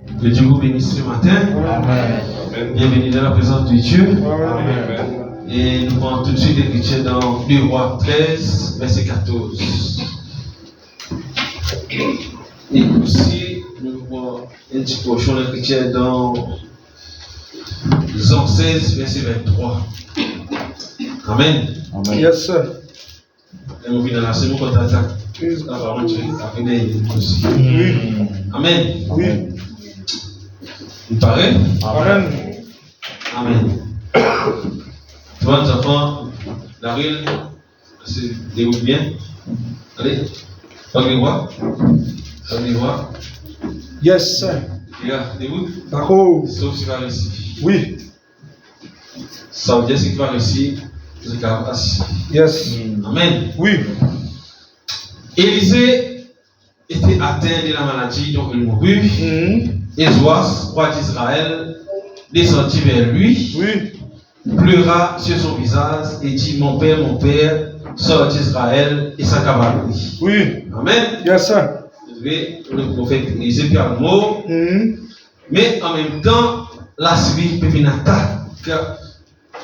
Que Dieu vous bénisse ce matin. Amen. Bienvenue dans la présence de Dieu. Amen. Et nous prenons tout de suite l'écriture dans 2 Rois 13, verset 14. Et aussi, nous prenons une petite portion d'écriture dans Jean 16, verset 23. Amen. Amen. Yes, sir. Et nous venons dans la seconde contre-attaque. La parole de Dieu a fait aussi. Amen. Oui. Il paraît? Amen. Amen. Tu vois, nos enfants, la rue se déroule bien. Allez, regardez voir. Regardez voir. Yes, sir. Regardez-vous. D'accord. Sauf si tu vas réussir. Oui. Ça veut dire que si tu vas réussir, tu seras assis. Yes. Amen. Oui. Élisée était atteint de la maladie, donc il mourut. Et Joas, roi d'Israël, descendit vers lui. Oui. Pleura sur son visage et dit, mon père, sort d'Israël et sa cavalerie. Oui. Amen. Yes, sir. Le prophète Élisée perd le mot. Mais en même temps, la Syrie peut venir attaquer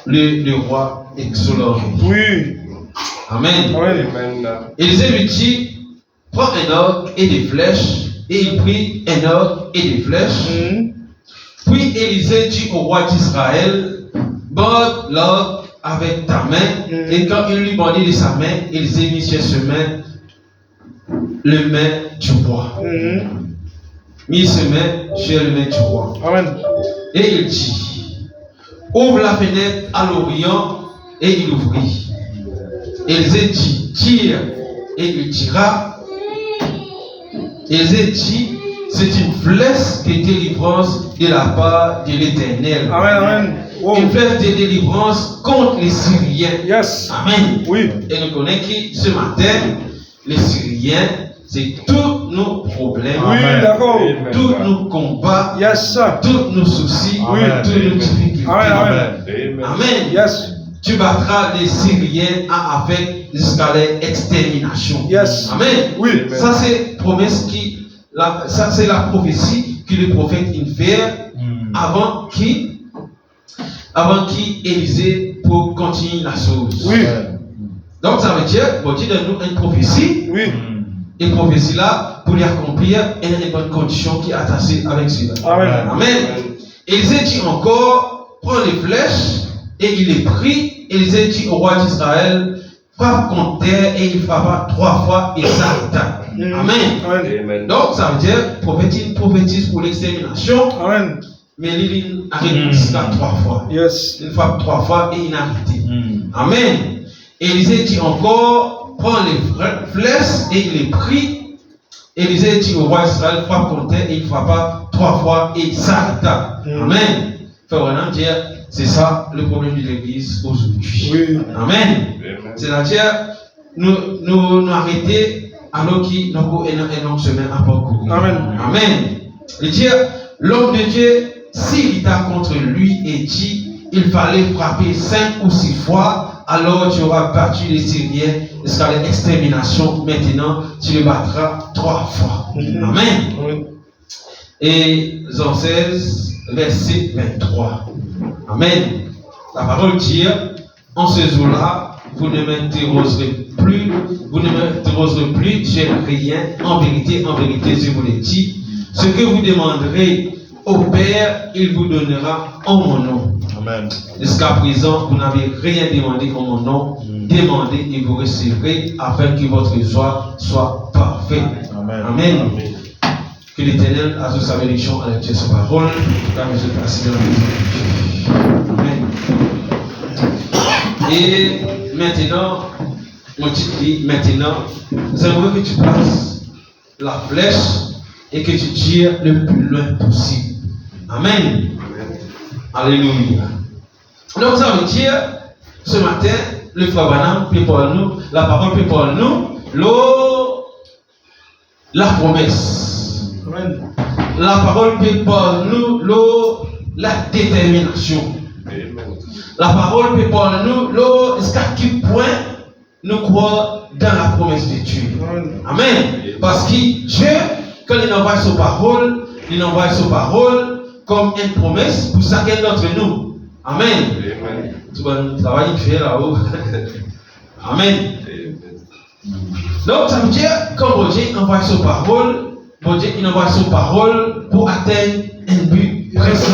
le roi exolore. Oui. Amen. Amen. Élisée lui dit, prends un orgue et des flèches. Et il prit un orgue et des flèches. Puis Élisée dit au roi d'Israël, borde l'orgue avec ta main. Et quand il lui bandit de sa main, Élisée mit sur ses mains le main du roi. Mit ses mains sur le main du roi. Amen. Et il dit, ouvre la fenêtre à l'Orient. Et il ouvrit. Élisée dit, tire. Et il tira. Élisée dit, c'est une flèche de délivrance de la part de l'Éternel. Amen, amen. Wow. Une flèche de délivrance contre les Syriens. Yes. Amen. Oui. Et nous connaissons qui ce matin, les Syriens, c'est tous nos problèmes. Oui, d'accord. Tous nos combats. Yes, sir. Tous nos soucis. Oui. Toutes nos difficultés. Amen. Amen. Yes. Tu battras les Syriens avec jusqu'à l'extermination. Yes. Amen. Oui. Ça c'est promesse ça c'est la prophétie que le prophète fait avant qui Élisée pour continuer la chose. Oui. Donc ça veut dire, bon Dieu donne nous une prophétie. Oui. Et prophétie là, pour l'accomplir, il y a une bonne condition qui est attachée avec cela. Amen. Amen. Élisée dit encore, prends les flèches. Et il est pris, Élisée dit au roi d'Israël, frappe contre terre et il frappa 3 fois et s'arrêta. Amen. Amen. Donc ça veut dire prophétise pour l'extermination. Amen. Mais il arrête jusqu'à 3 fois. Yes. Il frappe 3 fois et il a arrêté. Amen. Élisée dit encore, prends les flèches et il est pris. Élisée dit au roi d'Israël, frappe contre terre et il frappa 3 fois et s'arrêta. Amen. Faut vraiment dire, c'est ça le problème de l'église aujourd'hui. Oui. Amen. C'est-à-dire, nous arrêter alors qu'il nous avons un long chemin à parcourir. Amen. Amen. Il dit, l'homme de Dieu s'irrita contre lui et dit, il fallait frapper 5 ou 6 fois, alors tu auras battu les Syriens jusqu'à l'extermination. Maintenant, tu les battras 3 fois. Amen. Et Jean 16, verset 23. Amen. La parole dit, en ce jour-là, vous ne m'interrogerez plus sur rien. En vérité, je vous l'ai dit. Ce que vous demanderez au Père, il vous donnera en mon nom. Amen. Jusqu'à présent, vous n'avez rien demandé en mon nom. Demandez et vous recevrez afin que votre joie soit parfaite. Amen. Amen. Que l'Éternel a sa bénédiction à l'étude de sa parole. Car je suis assis dans la maison de Dieu. Amen. Et maintenant, mon titre dit, maintenant, j'aimerais que tu places la flèche et que tu tires le plus loin possible. Amen. Alléluia. Donc ça veut dire, ce matin, le frère Branham prépare nous, la parole prépare nous, la promesse. Amen. La parole prépare nous, la détermination. La parole prépare nous, jusqu'à quel point nous croyons dans la promesse de Dieu. Amen. Parce que Dieu, quand il envoie sa parole, il envoie sa parole comme une promesse pour chacun d'entre nous. Amen. Tu vas travailler fait là-haut. Amen. Donc ça veut dire, quand Dieu envoie sa parole, Dieu il envoie sa parole pour atteindre un but précis.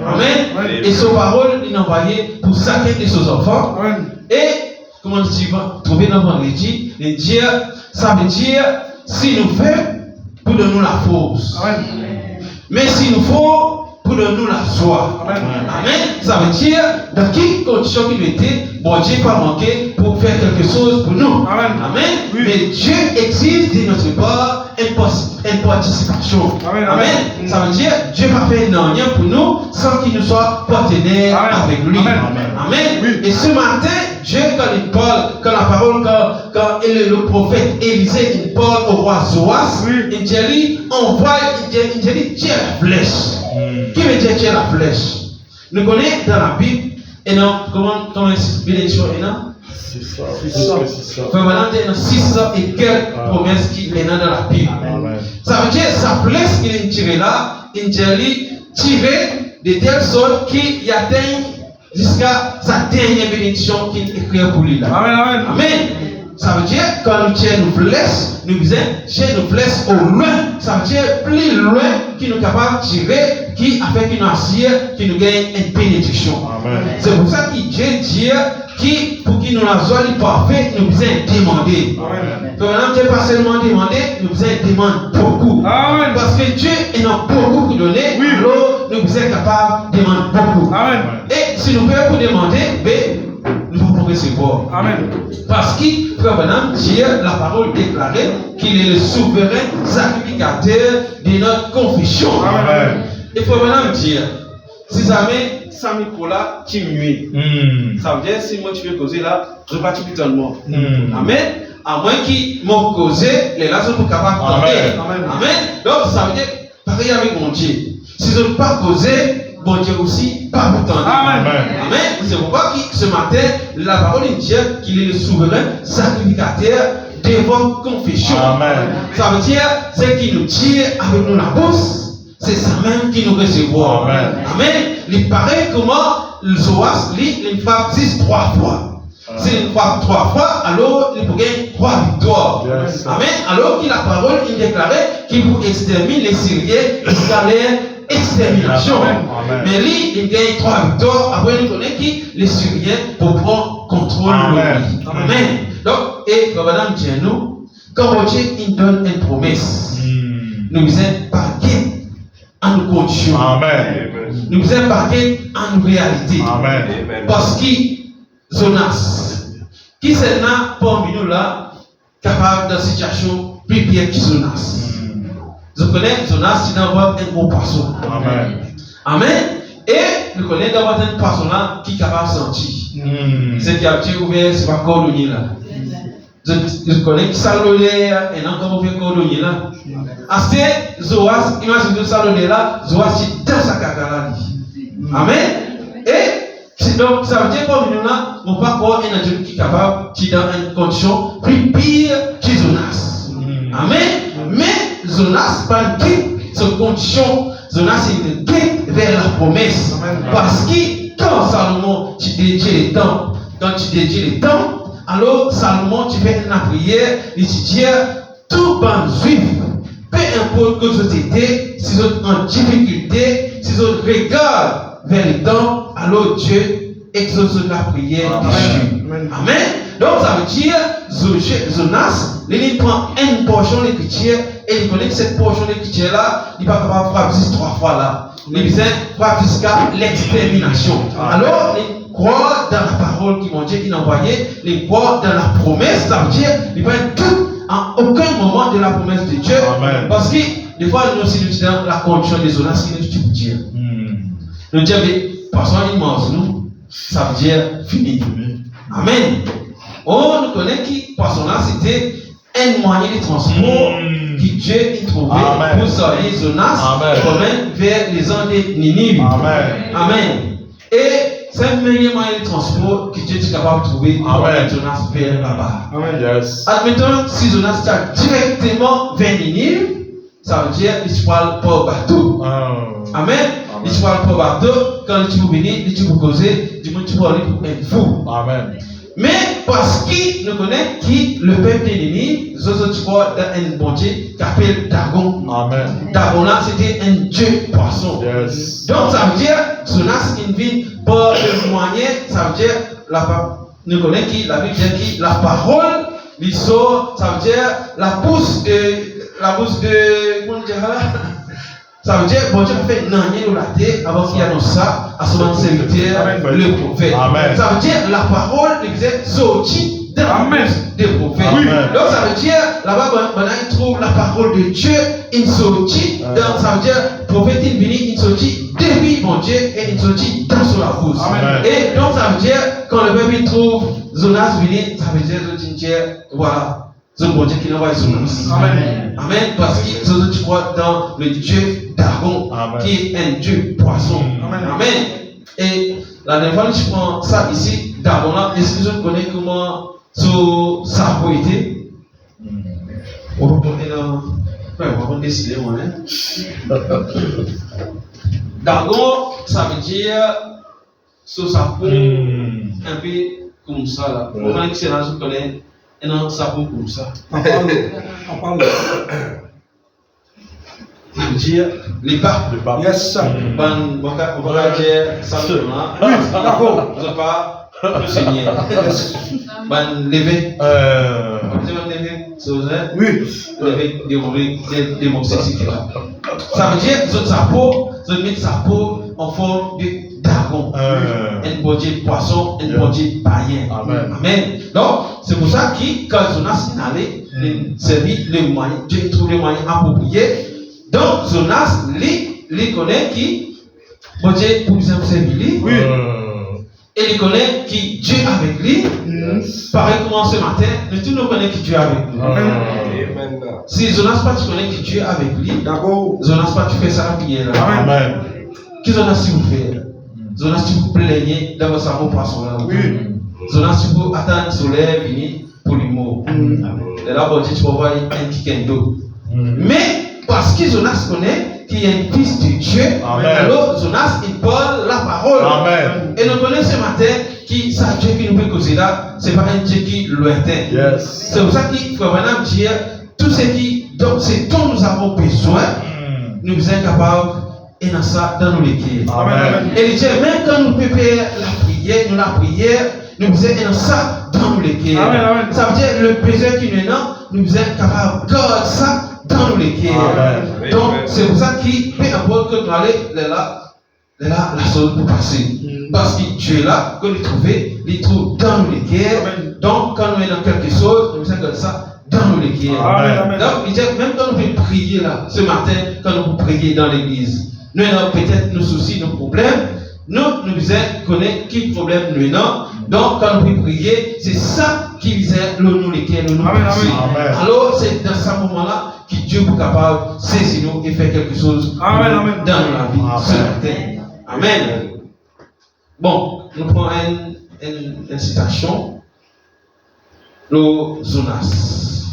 Amen. Et sa parole, il envoyé pour chacun de ses enfants. Et, comment tu vas trouver dans vendredi, ça veut dire, si nous faisons, pour donner nous la force. Mais s'il nous faut, pour donner nous la joie. Amen. Ça veut dire, dans quelle condition qu'il était, bon Dieu pas manqué pour faire quelque chose pour nous. Amen. Mais Dieu exige de notre part une participation. Amen. Ça veut dire, Dieu va faire rien pour nous sans qu'il nous soit partenaire avec lui. Amen. Et ce matin, Dieu, quand il parle, quand la parole, quand le prophète Élisée, il parle au roi Joas, il dit, envoie, il dit, tiens la flèche. Qui veut dire tiens la flèche? Nous connaissons dans la Bible, et non, comment est-ce que bénédiction est là? 600 et quelques promesses qui est dans la Bible. Ça veut dire, sa flèche qu'il est tiré là, il dit, tiré de telle sorte qu'il atteigne jusqu'à sa dernière bénédiction qu'il écrit pour lui là. Amen. Amen. Ça veut dire, quand nous tirons nos flèches, nous disons, tirer nos flèches au loin. Ça veut dire, plus loin qu'il nous capable de tirer, qui a fait qu'il nous assire, qui nous gagne une bénédiction. C'est pour ça que Dieu dit, pour qu'il nous la soit parfait, nous devons demander. Donc maintenant, Dieu pas seulement demander, nous devons demander beaucoup. Amen. Parce que Dieu est dans beaucoup pour donner, alors nous sommes capables de demander beaucoup. Amen. Et si nous pouvons pour demander, nous pouvons recevoir. Amen. Parce que, frère Branham, Dieu, la parole déclarée qu'il est le souverain sacrificateur de notre confession. Amen. Et frère Branham dit, si jamais sans micro là, tu muet. Ça veut dire, si moi tu veux causer là, je ne vais pas tout totalement. Amen. À moins qu'il m'ont causé, les là sont pas capables d'entendre. Amen. Donc ça veut dire, pareil avec mon Dieu. Si je ne pas causé, bon Dieu aussi, pas vous tendre. Amen. Amen. C'est pourquoi ce matin, la parole dit qu'il est le souverain sacrificateur de votre confession. Amen. Ça veut dire, c'est qui nous tire avec nous la bouche. C'est ça même qui nous recevra. Amen. Amen. Il paraît comment le Joas, il frappe 3 fois. Si il frappe 3 fois, alors il peut gagner 3 victoires. Yes. Amen. Alors que la parole, il déclarait qu'il pour exterminer les Syriens jusqu'à leur extermination. Amen. Mais lui, il gagne 3 victoires. Après, il connaît que les Syriens pour prendre contrôle de lui. Amen. Donc, et madame, tiens-nous, quand Dieu il donne une promesse, nous disons parquer en nos conditions. Amen. Nous sommes embarqués en réalité. Amen. Parce que Jonas, qui c'est là parmi nous là, capable de situation plus pire que Jonas. Je connais Jonas, c'est d'avoir un gros poisson. Amen. Amen. Et nous connaissons d'avoir un poisson là qui est capable de sentir. C'est qui a été ouvert, c'est pas cordonnier là. Je connais qui salonné et encore ouvert cordonnier là. Assez Joas, imagine que salonné là, Joas c'est dans sa cagala. Amen. Et donc ça veut dire que nous là, on pas avoir un adulte qui est capable, qui est dans une condition plus pire que Jonas. Amen. Mais Jonas pas une cette condition. Jonas est une quête vers la promesse. Parce que quand Salomon tu dédies les temps, quand tu dédies les temps, alors Salomon tu fais une prière, il te dit tout ban juif, peu importe que société, si vous êtes en difficulté, si vous regardez vers le temps, alors Dieu exauce la prière de Dieu. Amen. Donc ça veut dire, Jonas, il prend une portion d'écriture et il connaît que cette portion d'écriture là, il va pas frapper 3 fois là. Il dit frapper jusqu'à l'extermination. Alors, il croit dans la parole qui mon Dieu il a envoyé, il croit dans la promesse, ça veut dire, il va être tout en aucun moment de la promesse de Dieu. Amen. Parce que des fois, nous aussi nous sommes dans la condition de Jonas, qui nous dit dire. Nous disons, mais passons immense, nous, ça veut dire fini. Amen. On nous connaît qui, passons là, c'était un moyen de transport que Dieu a trouvé pour sortir Jonas vers les ans de Ninive. Amen. Amen. Et c'est un meilleur moyen de transport que Dieu est capable de trouver pour Jonas vers là-bas. Amen. Yes. Admettons, si Jonas est directement vers Ninive, ça veut dire il parle pas bateau. Amen. Il parle pas bateau. Quand tu veux venir, tu peux causer, du monde tu peux aller pour un fou. Amen. Mais parce qu'il nous connaît qui le peuple ennemi, nous autres crois dans un bon Dieu qui s'appelle Dagon. Amen. Dagon là c'était un dieu poisson. Yes. Donc ça veut dire Jonas qui ne vit pas le moyen, ça veut dire nous connaissons qui la Bible dit qui la parole, l'histoire, ça veut dire la bouche de comment dire là. Ça veut dire, bon Dieu a fait nanyer nous la terre avant qu'il annonce ça à son serviteur, le prophète. Amen. Ça veut dire la parole il faisait sortir dans la bouche des prophètes. Amen. Donc ça veut dire, là-bas, il trouve la parole de Dieu, il sortit, ça veut dire, prophète il vient, il sortit depuis mon Dieu et il sortit dans son la bouche. Amen. Et donc ça veut dire, quand le peuple trouve Jonas venu, ça veut dire, voilà. C'est bon Dieu qui envoie Jonas. Amen. Amen. Parce que tu crois dans le Dieu Dagon, qui est un Dieu poisson. Amen. Et la dernière fois, je prends ça ici, Dagon là. Est-ce que je connais comment ça a été? On va prendre on va prendre décider moi. Dagon, ça veut dire sur sa peau, un peu comme ça là. Pour un excellent, je connais. Et non, ça vaut comme ça. On parle. Ça veut dire les pas. Yes, sir. On va dire ça seulement. D'accord. Je ne pas le Seigneur. Lever. On lever. Oui. Lever des mots sexy. Ça veut dire sa peau, je mets sa peau en forme de dragon. Un body poisson, un body païen. Amen. Donc, c'est pour ça que quand Jonas est allé, il servit les moyens, Dieu trouve les moyens appropriés. Donc, Jonas, il connaît qui, bon Dieu, pour nous servir lui. Et il connaît qui Dieu avec lui. Pareil comme ce matin, nous tous nous connaissons qui Dieu avec lui. Si Jonas pas tu connais qui Dieu avec lui, Jonas pas tu fais ça bien là. Amen. Qui Jonas si vous faites? Jonas tu vous plaignez d'avoir sa mot poisson là. Jonas tu peux attendre le soleil venir pour lui mot. Et là bon Dieu tu vas voir un kikendo. Mais parce que Jonas connaît qu'il y a un fils de Dieu, alors Jonas il parle la parole. Amen. Et nous connaissons ce matin que ça Dieu qui nous peut causer là, c'est pas un Dieu qui lointain. Yes. C'est pour ça qu'il faut vraiment dire tout ce dont nous avons besoin, nous sommes capables et dans ça dans nos cœurs. Amen. Et il dit même quand nous préparons la prière, nous sommes dans ça dans nos cœurs. Ça veut dire le besoin qui nous est là, nous sommes capables de garder ça dans nos cœurs. Donc c'est pour ça qu'il peu importe que nous allons là la chose pour passer. Parce que Dieu est là, que nous il trouve dans nos cœurs. Donc quand nous sommes dans quelque chose, nous sommes comme ça dans nos cœurs. Donc il dit même quand nous pouvons prier là, ce matin, quand nous pouvons prier dans l'église, nous avons peut-être nos soucis, nos problèmes. Nous connaissons quel problème nous avons. Donc, quand nous pouvons prier, c'est ça qui visait nous lesquels nous prions. Alors, c'est dans ce moment-là que Dieu est capable de saisir nous et faire quelque chose dans la vie ce matin. Amen. Bon, nous prenons une citation. Le Jonas.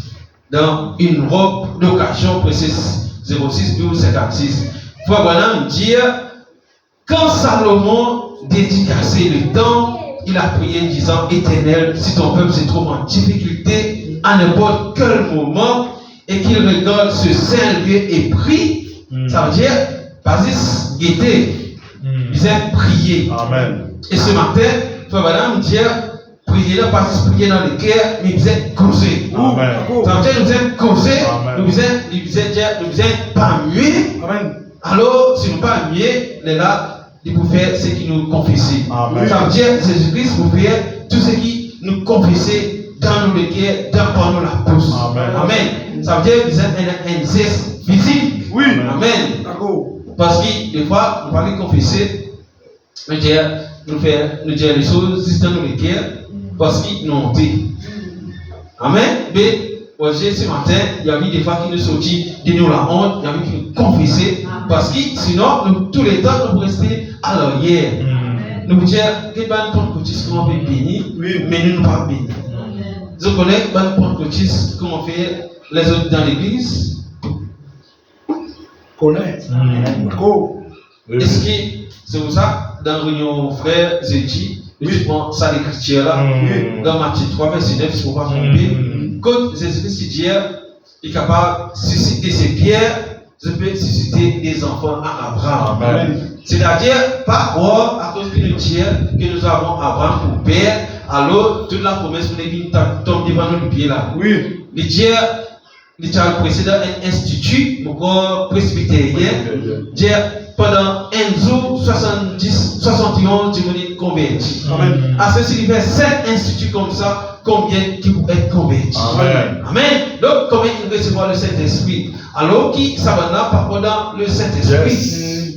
Dans une robe d'occasion précise 06 12 56. Frère Branham dit, quand Salomon dédicaçait le temps, il a prié disant, Éternel, si ton peuple se trouve en difficulté à n'importe quel moment et qu'il regarde ce saint lieu et prie, ça veut dire, Basis guetter, il disait prier. Amen. Et ce matin, Frère Branham dit, prier là, pas prier dans le cœur, mais il disait causer. Ça veut dire, nous disons causer, nous disons pas mieux. Amen. Alors, si nous pas mieux, les là, il peut faire ce qui nous confesse. Ça veut dire, Jésus-Christ peut faire tout ce qui nous confesse dans nos cœurs, dans nous la bouche. Amen. Ça veut dire, nous avons un geste physique. Oui. Amen. Parce que des fois, nous parlons de confesser, nous disons les choses dans nos cœurs, parce qu'ils nous ont dit. Amen. Mais, ce matin, il y a eu des fois qui nous sortit de nous la honte, il y a eu qui nous confessaient, parce que sinon, nous, tous les temps, nous rester à l'arrière. Nous disons, les bandes pentecôtistes, comment on peut bénir, mais nous ne pas bénir. Je connais les bandes pentecôtistes, comment faire les autres dans l'église. Connais. Go. Est-ce que c'est pour ça, dans la réunion frère Zedji, je prends ça l'écriture là, dans Matthieu 3, verset 9, il ne faut pas tromper. Quand Jésus-Christ dit, il est capable de susciter ses pierres, je peux susciter des enfants à Abraham. Amen. C'est-à-dire, par croire, à cause de nous dire que nous avons Abraham pour père, alors toute la promesse pour les vignes tombe devant nous le pied là. Oui. Il dit, il y a le précédent un institut, encore presbytérien, dire pendant un jour, 71 minutes convertis. Amen. À ceci, il fait 7 instituts comme ça, combien qui vont être convertis. Amen. Amen. Donc, combien ils vont recevoir le Saint-Esprit? Alors, qui ça va là, par contre, le Saint-Esprit. Yes.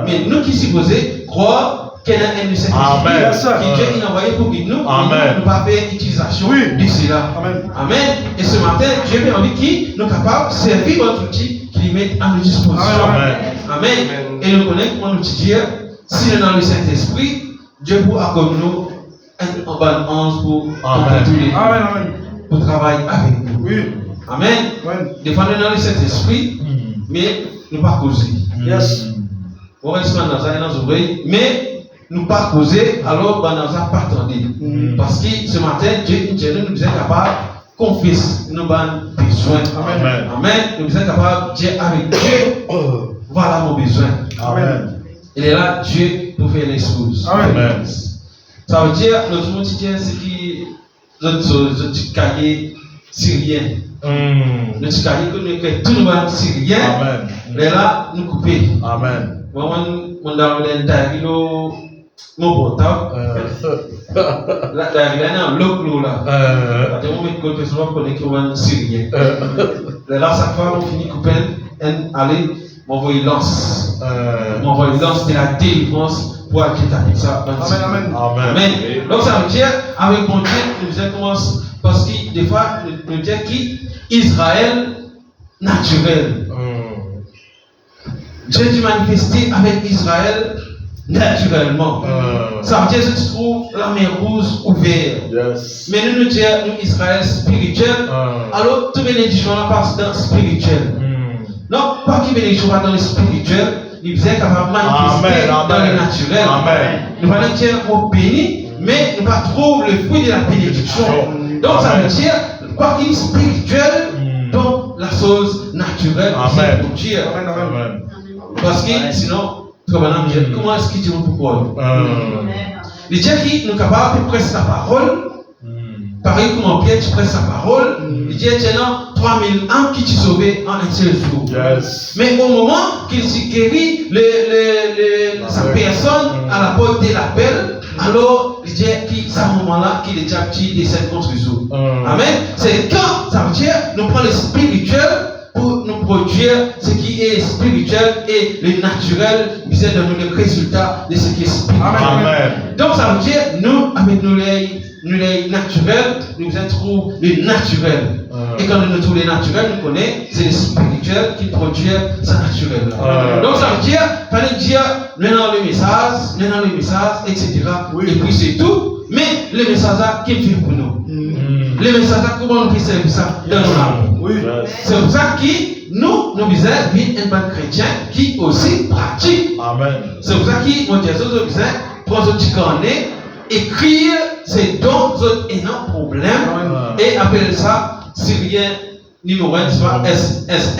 Mais nous qui supposons croire qu'il y a un Saint-Esprit qui Dieu a envoyé pour guider nous, nous pas faire utilisation de cela. Amen. Amen. Et ce matin, j'ai bien envie qui nous capables de servir votre outil qui met à notre disposition. Amen. Amen. Et nous connaissons comment nous dire, si nous sommes dans le Saint-Esprit, Dieu vous accorde nous un bonne ange pour travailler avec nous. Oui. Amen. Des fois, nous sommes dans le Saint-Esprit, mais nous ne pas causer. Yes. On reste dans nos oreilles, mais nous ne pas causer, alors nous n'avons pas attendu. Parce que ce matin, Dieu nous est capable de confesser nos besoins. Amen. Amen. Nous sommes capables de dire avec Dieu, voilà mon besoin. Amen. Il est là, Dieu, pour faire les choses. Amen. Ça veut dire, notre quotidien, c'est qui notre cahier syrien. Notre cahier que nous faisons tout le monde syrien. Amen. Il est là, nous couper. Amen. Moi, on a mon portable. Là, il y a un local là. Je vais mettre côté souvent pour les syrien. Là, chaque fois, on finit de couper, allez, m'envoyer lance. M'envoyer lance de la délivrance pour acquitter ça. Amen. Amen. Donc, ça veut dire, avec mon Dieu, nous commence, parce que des fois, nous disons qu'Israël naturel. Dieu dit manifester avec Israël naturellement. Ça veut dire que tu trouves la mer rouge ouverte. Yes. Mais nous disons, nous, Israël spirituel, alors toute bénédiction là passe dans le spirituel. Non, pas qu'il bénédiction dans le spirituel, il est capable de manifester dans le naturel. Amen. Nous allons dire qu'on bénit, mais nous ne pas trouver le fruit de la bénédiction. Donc ça veut dire, quoi qu'il est spirituel, donc la chose naturelle, c'est pour Dieu. Amen. Parce que sinon, comment est-ce qu'il dit pourquoi? Les dieux qui nous capables de presser sa parole, pareil comme Pierre, tu presses sa parole, les dieux tiennent 3000 ans qui t'ont sauvé en un seul jour. Yes. Mais au moment qu'il s'est guéri, sa personne à la porte de l'appel, alors les dieux qui, à ce moment-là, qu'il est déjà petit, décède contre les autres. Amen. C'est quand, ça veut dire, nous prenons le spirituel pour nous produire ce qui est spirituel et le naturel, nous donne le résultat de ce qui est spirituel. Amen. Donc ça veut dire, nous, avec nous les naturels, nous trouvons le naturel. Et quand nous trouvons le naturel, nous connaissons, c'est le spirituel qui produit ça naturel. Donc ça veut dire, fallait dire, maintenant le message, etc. Et puis c'est tout. Mais le message qui fait pour nous. Le message, comment nous faisons ça dans nos âmes. Oui. C'est pour ça que nous disons, vivre un bon chrétien qui aussi pratique. Amen. C'est pour ça que mon Dieu, nous disons, prends ce petit carnet, écrire ces dons, énormes problèmes, et appelle ça Syrien numéro 1, soit SN.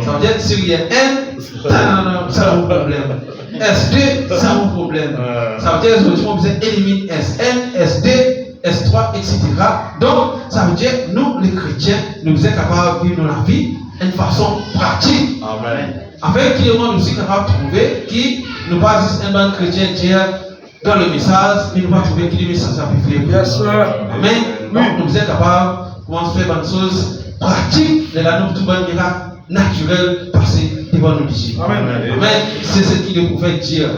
Ça veut dire Syrien N, ça a un problème. S2, ça a un problème. Ça veut dire que nous besoin éliminer SN, SD, S3, etc. Donc, ça veut dire nous, les chrétiens, nous sommes capables de vivre la vie d'une façon pratique. Amen. Avec qui nous aussi capables de trouver qui nous pas juste un bon chrétien dire dans le message, mais nous pas trouver qui le message a pu faire. Yes, sir. Amen. Donc, nous sommes capables de commencer à faire des choses pratiques, de la nous tout bon miracle naturel passer devant nous ici. Amen. Amen. C'est ce qu'il le pouvait dire.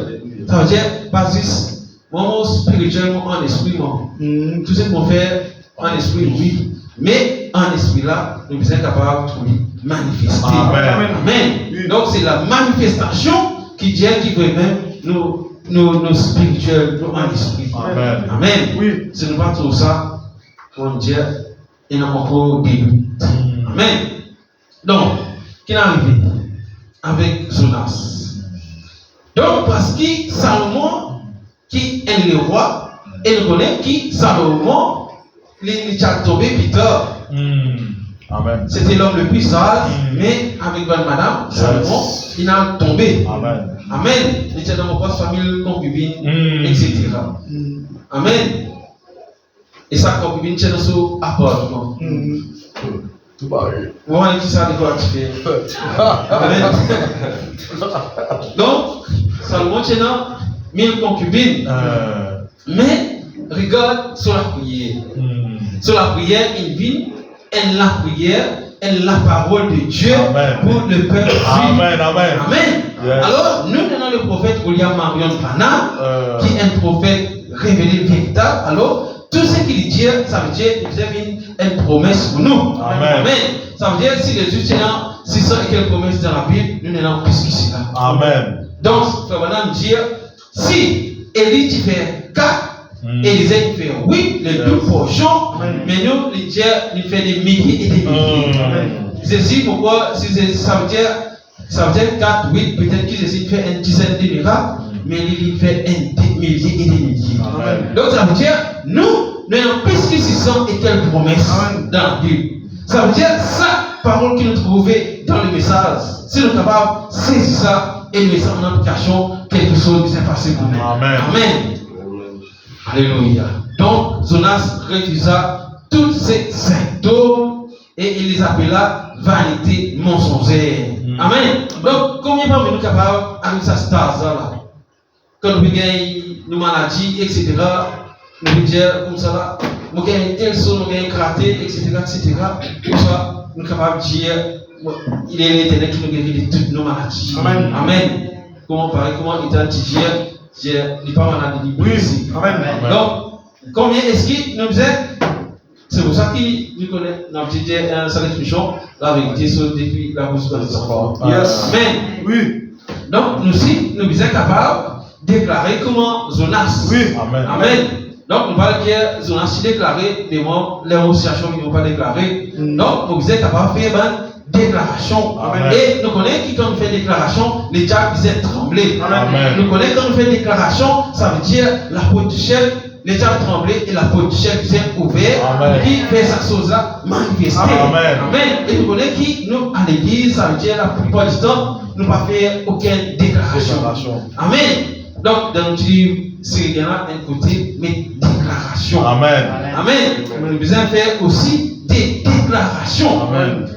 Ça veut dire, pas juste mon spirituellement en esprit, tout ce qu'on fait en esprit, oui. Mais en esprit là, nous sommes capables de manifester. Amen. Amen. Donc c'est la manifestation qui dit qui veut même nos spirituels, nous en esprit. Amen. Amen. Oui. Si nous pas tout ça, on dit, il y a encore début. Amen. Donc, qui est arrivé? avec Jonas. Donc, parce que Salomon, qui est le roi, et nous connaissons qui Salomon, il a tombé Peter. Amen. C'était l'homme le plus sage, mais avec bonne madame, Salomon, il a tombé. Amen. Amen. Il était dans mon poste, famille, concubine, etc. Amen. Et sa concubine, c'est dans son appartement. Tout pareil. Vous voyez qui ça, de quoi tu fais? Amen. Donc, Salomon, c'est dans 1000 concubines. Mais, regarde sur la prière. Sur la prière, il vit, elle la prière, elle la parole de Dieu. Amen. Pour le peuple juif. Amen, amen. Amen. Yes. Alors, nous tenons le prophète William Marion Branham, qui est un prophète révélé véritable. Alors, tout ce qu'il dit, ça veut dire qu'il y a une promesse pour nous. Amen. Amen. Ça veut dire si les Juifs ont 600 et quelques promesses dans la Bible, nous n'avons plus que cela. Amen. Donc, Frère Branham dit, si Élie tu fais 4, Élisée fait 8, les 12 portions, mais nous, il fait des milliers et des milliers. C'est si pourquoi, si ça veut dire 4, 8, peut-être qu'ils essaient de faire une dizaine de miracles, mais il fait des milliers et des milliers. Amen. Donc ça veut dire, nous n'avons plus que 600 et quelques promesses dans la Bible. Ça veut dire, ça, parole que nous trouvons dans le message, si nous sommes capables de saisir ça et de mettre en application, quelque chose qui s'est passé pour nous. Amen. Amen. Alléluia. Donc, Jonas refusa tous ces symptômes et il les appela vanité mensongère. Amen. Donc, combien parmi nous capables avec sa stase-là? Quand nous gagnons nos maladies, etc., nous dire comme ça là, nous gagnons tel son, nous gagnons gratté, etc., etc., pour ça, nous sommes capables de dire, il est l'éternel qui nous guérit de toutes nos maladies. Amen. Amen. Comment identifier? Il n'est pas malade, il est ici. Amen. Donc, combien est-ce qu'il nous faisait? C'est pour ça qu'il nous connaît. Nous avons dit un salut touchant, la vérité sur depuis la bouche de nos enfants. Yes. Amen. Oui. Donc, nous aussi, nous sommes capables de déclarer comment Jonas. Oui. Amen. Amen. Donc, nous parlons que Jonas a déclaré, mais moi, les associations qui n'ont pas déclaré. Donc, nous sommes capables de faire une déclaration. Amen. Et nous connaissons que quand nous faisons une déclaration, les diables viennent trembler. Amen. Nous connaissons quand nous faisons une déclaration, ça veut dire la peau du ciel, les diables trembler et la peau du ciel vient ouverte. Qui fait cette chose-là manifester. Amen. Amen. Et nous connaissons que nous, à l'église, ça veut dire la plupart du temps, nous ne pas faire aucune déclaration. Amen. Donc, dans notre livre, c'est qu'il y a un côté, mais déclaration. Amen. Amen. Nous avons besoin de faire aussi des déclarations. Amen.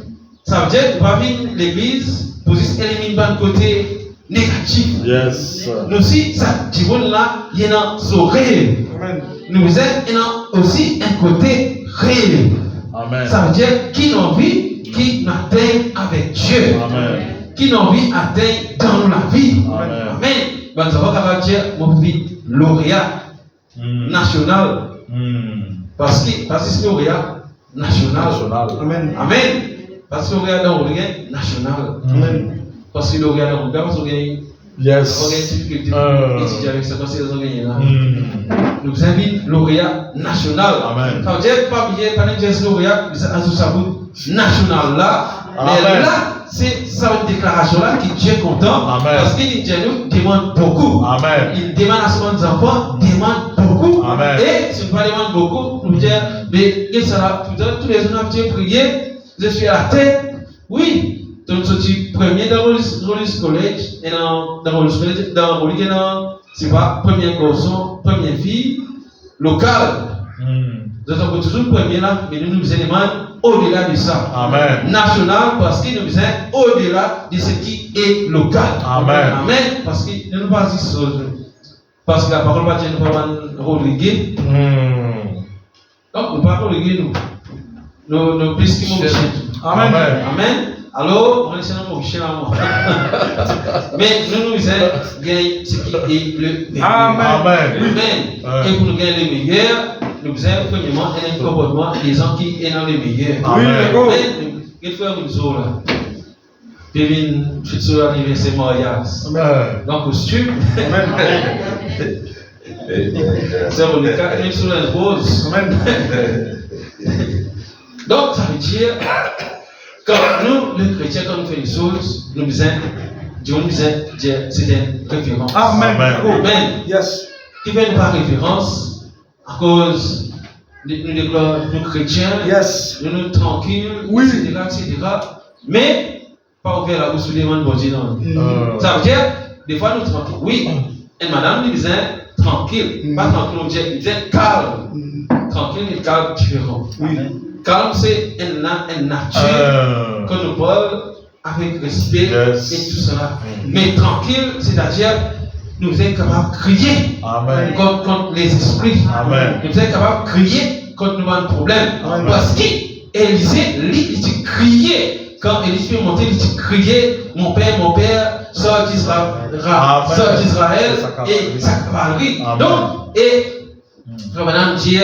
Ça veut dire que nous ne pas venir l'église pour juste éliminer un côté négatif. Yes. Nous aussi, ça dit là, il y a un oreilles. Nous avons aussi un côté réel. Amen. Ça veut dire qui n'a envie, qui n'atteint avec Dieu. Amen. Qui n'a envie d'atteindre dans la vie. Amen. Amen. Nous avons capable de dire, mon vie, lauréat national. Parce que c'est lauréat national. Amen. Amen. Parce que lauréat dans le national. Amen. Parce que lauréat dans le parce que yes. On a une difficulté d'étudier avec ça, parce que nous avons lauréat national. Amen. Ça veut dire pas oublier, pas dire lauréat, mais un sous-sabout national là. Mais là, c'est ça une déclaration là qui Dieu est content. Amen. Parce qu'il nous demande beaucoup. Amen. Il demande à ses enfants, demande beaucoup. Amen. Et si nous ne demandons beaucoup, nous disons, mais tous les jours, nous avons prié, je suis à la tête. Oui. Donc, c'est premier dans le collège, et dans c'est pas premier garçon, première fille, locale. Donc, on peut toujours premier là, mais nous demandons au-delà de ça. Amen. National, parce qu'il nous besoin au-delà de ce qui est local. Amen. Amen. Parce que nous ne pas dit parce que la parole va dire nous ne pas reléguer. Donc, nous ne pas reléguer nous plus que nous. Amen. Amen. Alors, on essaie de nous chercher là. Mais nous essayons de gagner ce qui est le meilleur. Amen. Amen. Et pour nous gagner le meilleur, nous faisons premièrement un comportement des gens qui sont dans le meilleur. Amen. Il faut nous autres là. Puis, futur anniversaire mariage. Donc, costume. Amen. C'est pour les cas, même sur la rose. Amen. Donc, ça veut dire. Quand nous, les chrétiens, quand nous faisons les choses, nous faisons Dieu nous disait, c'était une référence. Amen. Amen. Oh. Amen. Yes. Qui fait pas référence à cause nous chrétiens, Yes. nous tranquilles, Oui. etc. Mais, pas ouvert la bouche sur les mains de bon Dieu, non. Ça veut dire, des fois nous tranquilles. Oui, et madame nous disait tranquille, pas tranquille, on disait calme. Tranquille et calme différent. Oui. Calme, c'est une nature que nous parlons avec respect Yes. et tout cela. Mais tranquille, c'est-à-dire, nous sommes capables de crier Amen. contre les esprits. Amen. Nous sommes capables de crier quand nous avons un problème. Amen. Parce qu'Élisée, il criait. Quand Élisée est monté, il criait, mon père, sort d'Israël, et sa cavalerie. Amen. Donc, et Madame dit,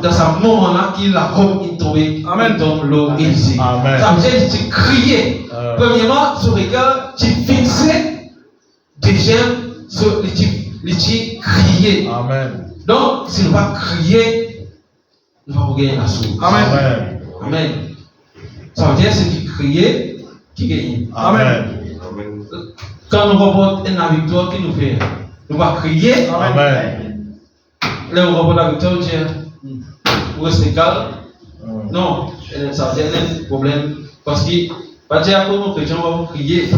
dans ce moment-là, qu'il la robe est tombée dans l'eau Élisée. Amen. Ça veut dire qu'il criait. Premièrement, son regard, tu fixais, deuxième, il criait. Amen. Donc, si nous ne pas crier, nous ne va pas gagner la chose. Amen. Amen. Ça veut dire c'est qui criait, qui gagne. Amen. Quand nous remportons la victoire, qui nous fait? Nous va crier. Amen. Là, on remporte la victoire, on dit, vous restez calme. Non, ça veut dire un problème. Parce que, pas dire à quoi nos chrétiens vont crier.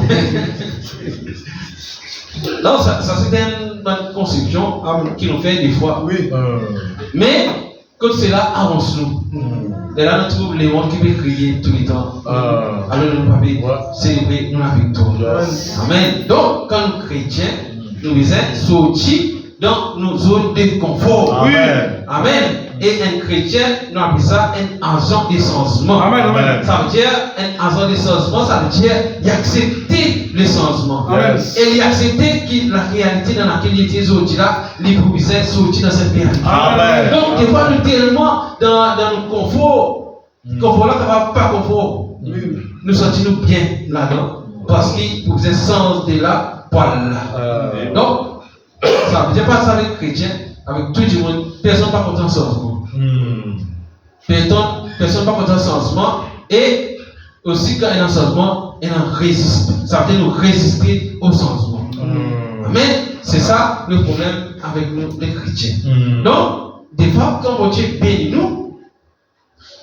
Non, ça c'est une conception qui nous fait des fois. Oui. Mais, quand c'est là, avance-nous. Et là, nous trouvons les gens qui veulent crier tout le temps. Alors, nous pouvons célébrer nous la victoire. Amen. Donc, quand nous chrétiens, nous disons sortir dans nos zones de confort. Amen. Amen. Et un chrétien, nous appelons ça un agent de changement. Amen. Amen. Ça veut dire un agent de changement, ça veut dire il accepter le changement. Amen. Et il accepter que la réalité dans laquelle il était aujourd'hui là, il pouvait sortir dans cette réalité. Amen. Donc, des fois, nous tellement dans le confort, confort là, ça va pas confort. Nous sentons bien là-dedans, parce qu'il faut un sens de là, poil là. Donc, ça veut dire pas ça avec les chrétiens, avec tout le monde, personne n'est pas content de changement. Personne n'est pas content de changement, et aussi quand il y a un changement, il y a un résiste. Ça veut dire nous résister au changement. Amen. C'est ça le problème avec nous, les chrétiens. Donc, des fois, quand Dieu bénit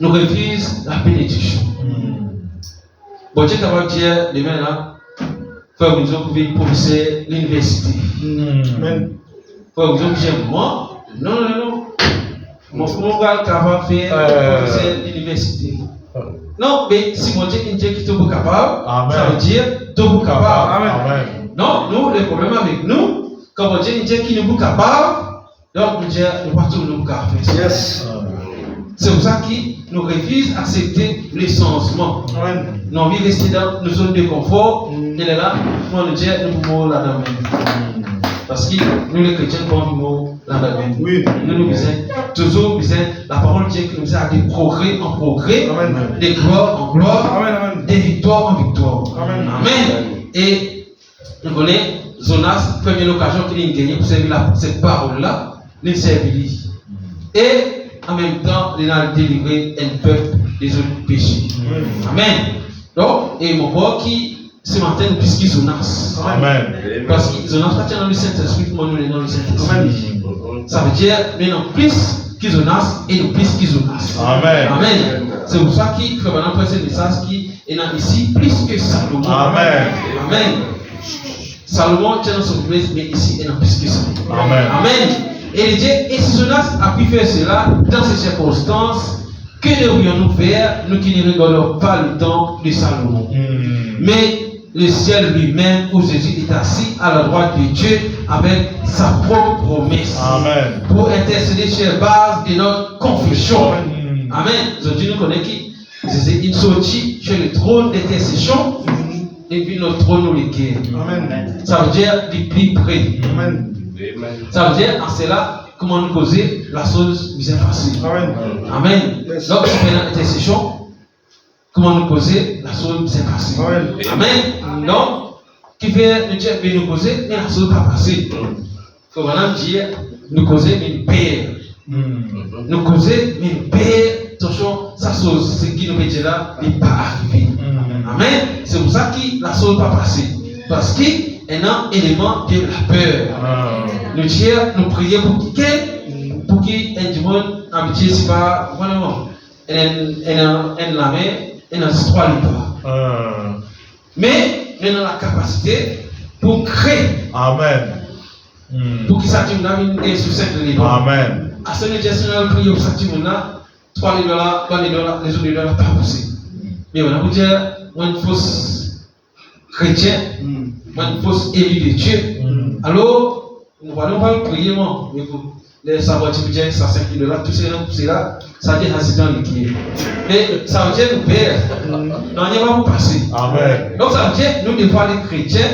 nous refusons la bénédiction. Bon Dieu est capable de dire, demain là, frère, vous pouvez professeur l'université. Frère, vous pouvez dire, moi, non. Mon frère est capable de faire professeur l'université. Non, mais si mon Dieu dit qu'il est capable, ça veut dire qu'il est capable. Amen. Non, nous, le problème avec nous, quand mon Dieu dit qu'il est capable, donc nous disons, nous ne pouvons pas tout faire. Yes. C'est pour ça que nous refusons d'accepter les changements. Amen. Nous avons rester dans nos zones de confort. Et là, nous disons, nous pouvons là-dedans. Parce que nous, les chrétiens, nous pouvons là-dedans. Oui. Nous disons, toujours, la parole de Dieu qui nous a des progrès en progrès, Amen. des gloires en gloire, Amen. des victoires en victoire. Amen. Amen. Et nous connaissons Jonas, première occasion qu'il a gagné pour servir cette parole-là, il servit. Et en même temps, il a délivré un peuple des autres péchés. Amen. Donc, et mon bois qui ce matin nous puisque Jonas. Amen. Parce que Jonas pas dans le Saint-Esprit, moi nous sommes dans le Saint-Esprit. Ça veut dire, mais non plus que Jonas et non plus que Jonas. Amen. Amen. C'est pour ça qu'il faut maintenant prêcher le message qui est là ici plus que Salomon. Amen. Amen. Salomon tient dans son promesse, mais ici il est plus que ça. Amen. Amen. Et il dit, et si Jonas a pu faire cela dans ces circonstances, que devrions-nous faire, nous qui ne regardons pas le temps de Salomon? Mais le ciel lui-même, où Jésus est assis à la droite de Dieu, avec sa propre promesse. Amen. Pour intercéder sur la base de notre confession. Amen. Aujourd'hui, nous connaissons qui? C'est une sortie sur le trône d'intercession, et puis notre trône nous l'équerre. Amen. Ça veut dire du plus près. Amen. Ça veut dire, en cela, comment nous causer la chose nous est facile. Amen. Amen. Yes. Donc, c'est une intercession. Comment nous causer la chose nous est facile. Amen. Amen. Donc, qui fait le Dieu peut nous causer, mais la chose n'est pas facile. Il faut maintenant dire, nous causer, mais nous perdre. Nous causer, mais nous perdre. Attention, ça chose, ce qui nous peut dire là, n'est pas arrivé. Amen. C'est pour ça que la chose n'est pas passée. Parce qu'il y a un élément de la peur. Nous disons, nous prions pour qui un démon habitué, c'est pas vraiment. Un la main, un histoire pas. Mais nous avons la capacité pour créer. Amen. Pour qu'il s'active dans une sous 5 livres. Amen. À ce niveau, nous prions pour s'activer là, 3 livres là, les autres livres là, pas possible. Mais on a pour dire, une fausse chrétien, une fausse élu de Dieu. Alors, nous allons pas prier, les savoirs qui disent ça 5 livres là, tout cela, ça dit accident liquide. Mais ça veut dire nous père. Non, il n'y a pas pour passer. Amen. Donc ça veut dire, nous devons les chrétiens,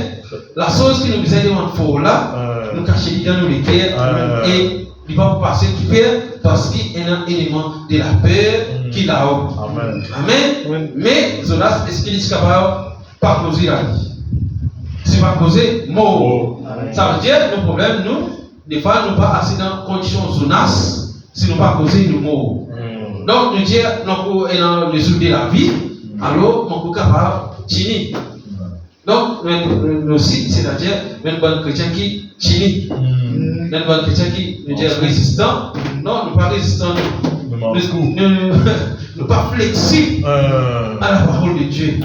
la chose qui nous disait devant le faux là, nous cacher dans nos cœurs et il va passer qui perd parce qu'il y a un élément de la peur qui l'a haut. Amen. Amen. Mais Zonas, est-ce qu'il est capable de pas causer la vie? C'est pas causer mort. Ça veut dire, nos problèmes, nous, des fois, nous pas assez dans condition Zonas, si nous pas causer nous mort. Donc, nous disons, nous sommes le sous de la vie, alors, nous sommes capables de tenir. Donc, nous aussi, c'est-à-dire, un bon chrétien qui tient. Un bon chrétien qui nous dit résistant. Non, nous ne pas résistant. Nous pas flexibles à la parole de Dieu.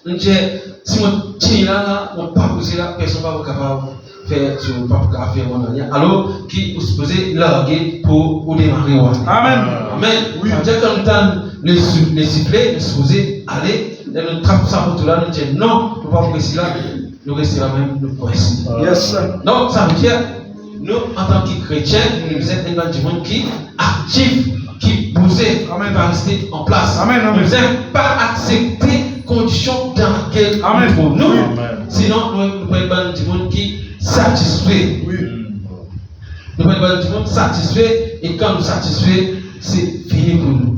Nous disons, si on tient là, on ne pas poser là, personne ne va être capable de faire ce qu'on ne peut pas faire. Alors, qui vous supposez larguer pour démarrer. Amen. Amen. Ça veut dire que quand nous entendons les sifflets, nous supposons aller. Et nous trappons ça pour tout là, nous disons non, nous ne pouvons pas rester là, nous restons là même, nous pouvons rester. Yes. Donc ça veut dire, nous en tant que chrétiens, nous sommes un du monde qui actif, qui bouge, qui va rester en place. Amen. Nous ne sommes pas accepter les conditions dans lesquelles nous trouvons nous. Sinon, nous pouvons être du monde qui satisfait. Oui. Nous pouvons être du monde satisfait et quand nous satisfait, c'est fini pour nous.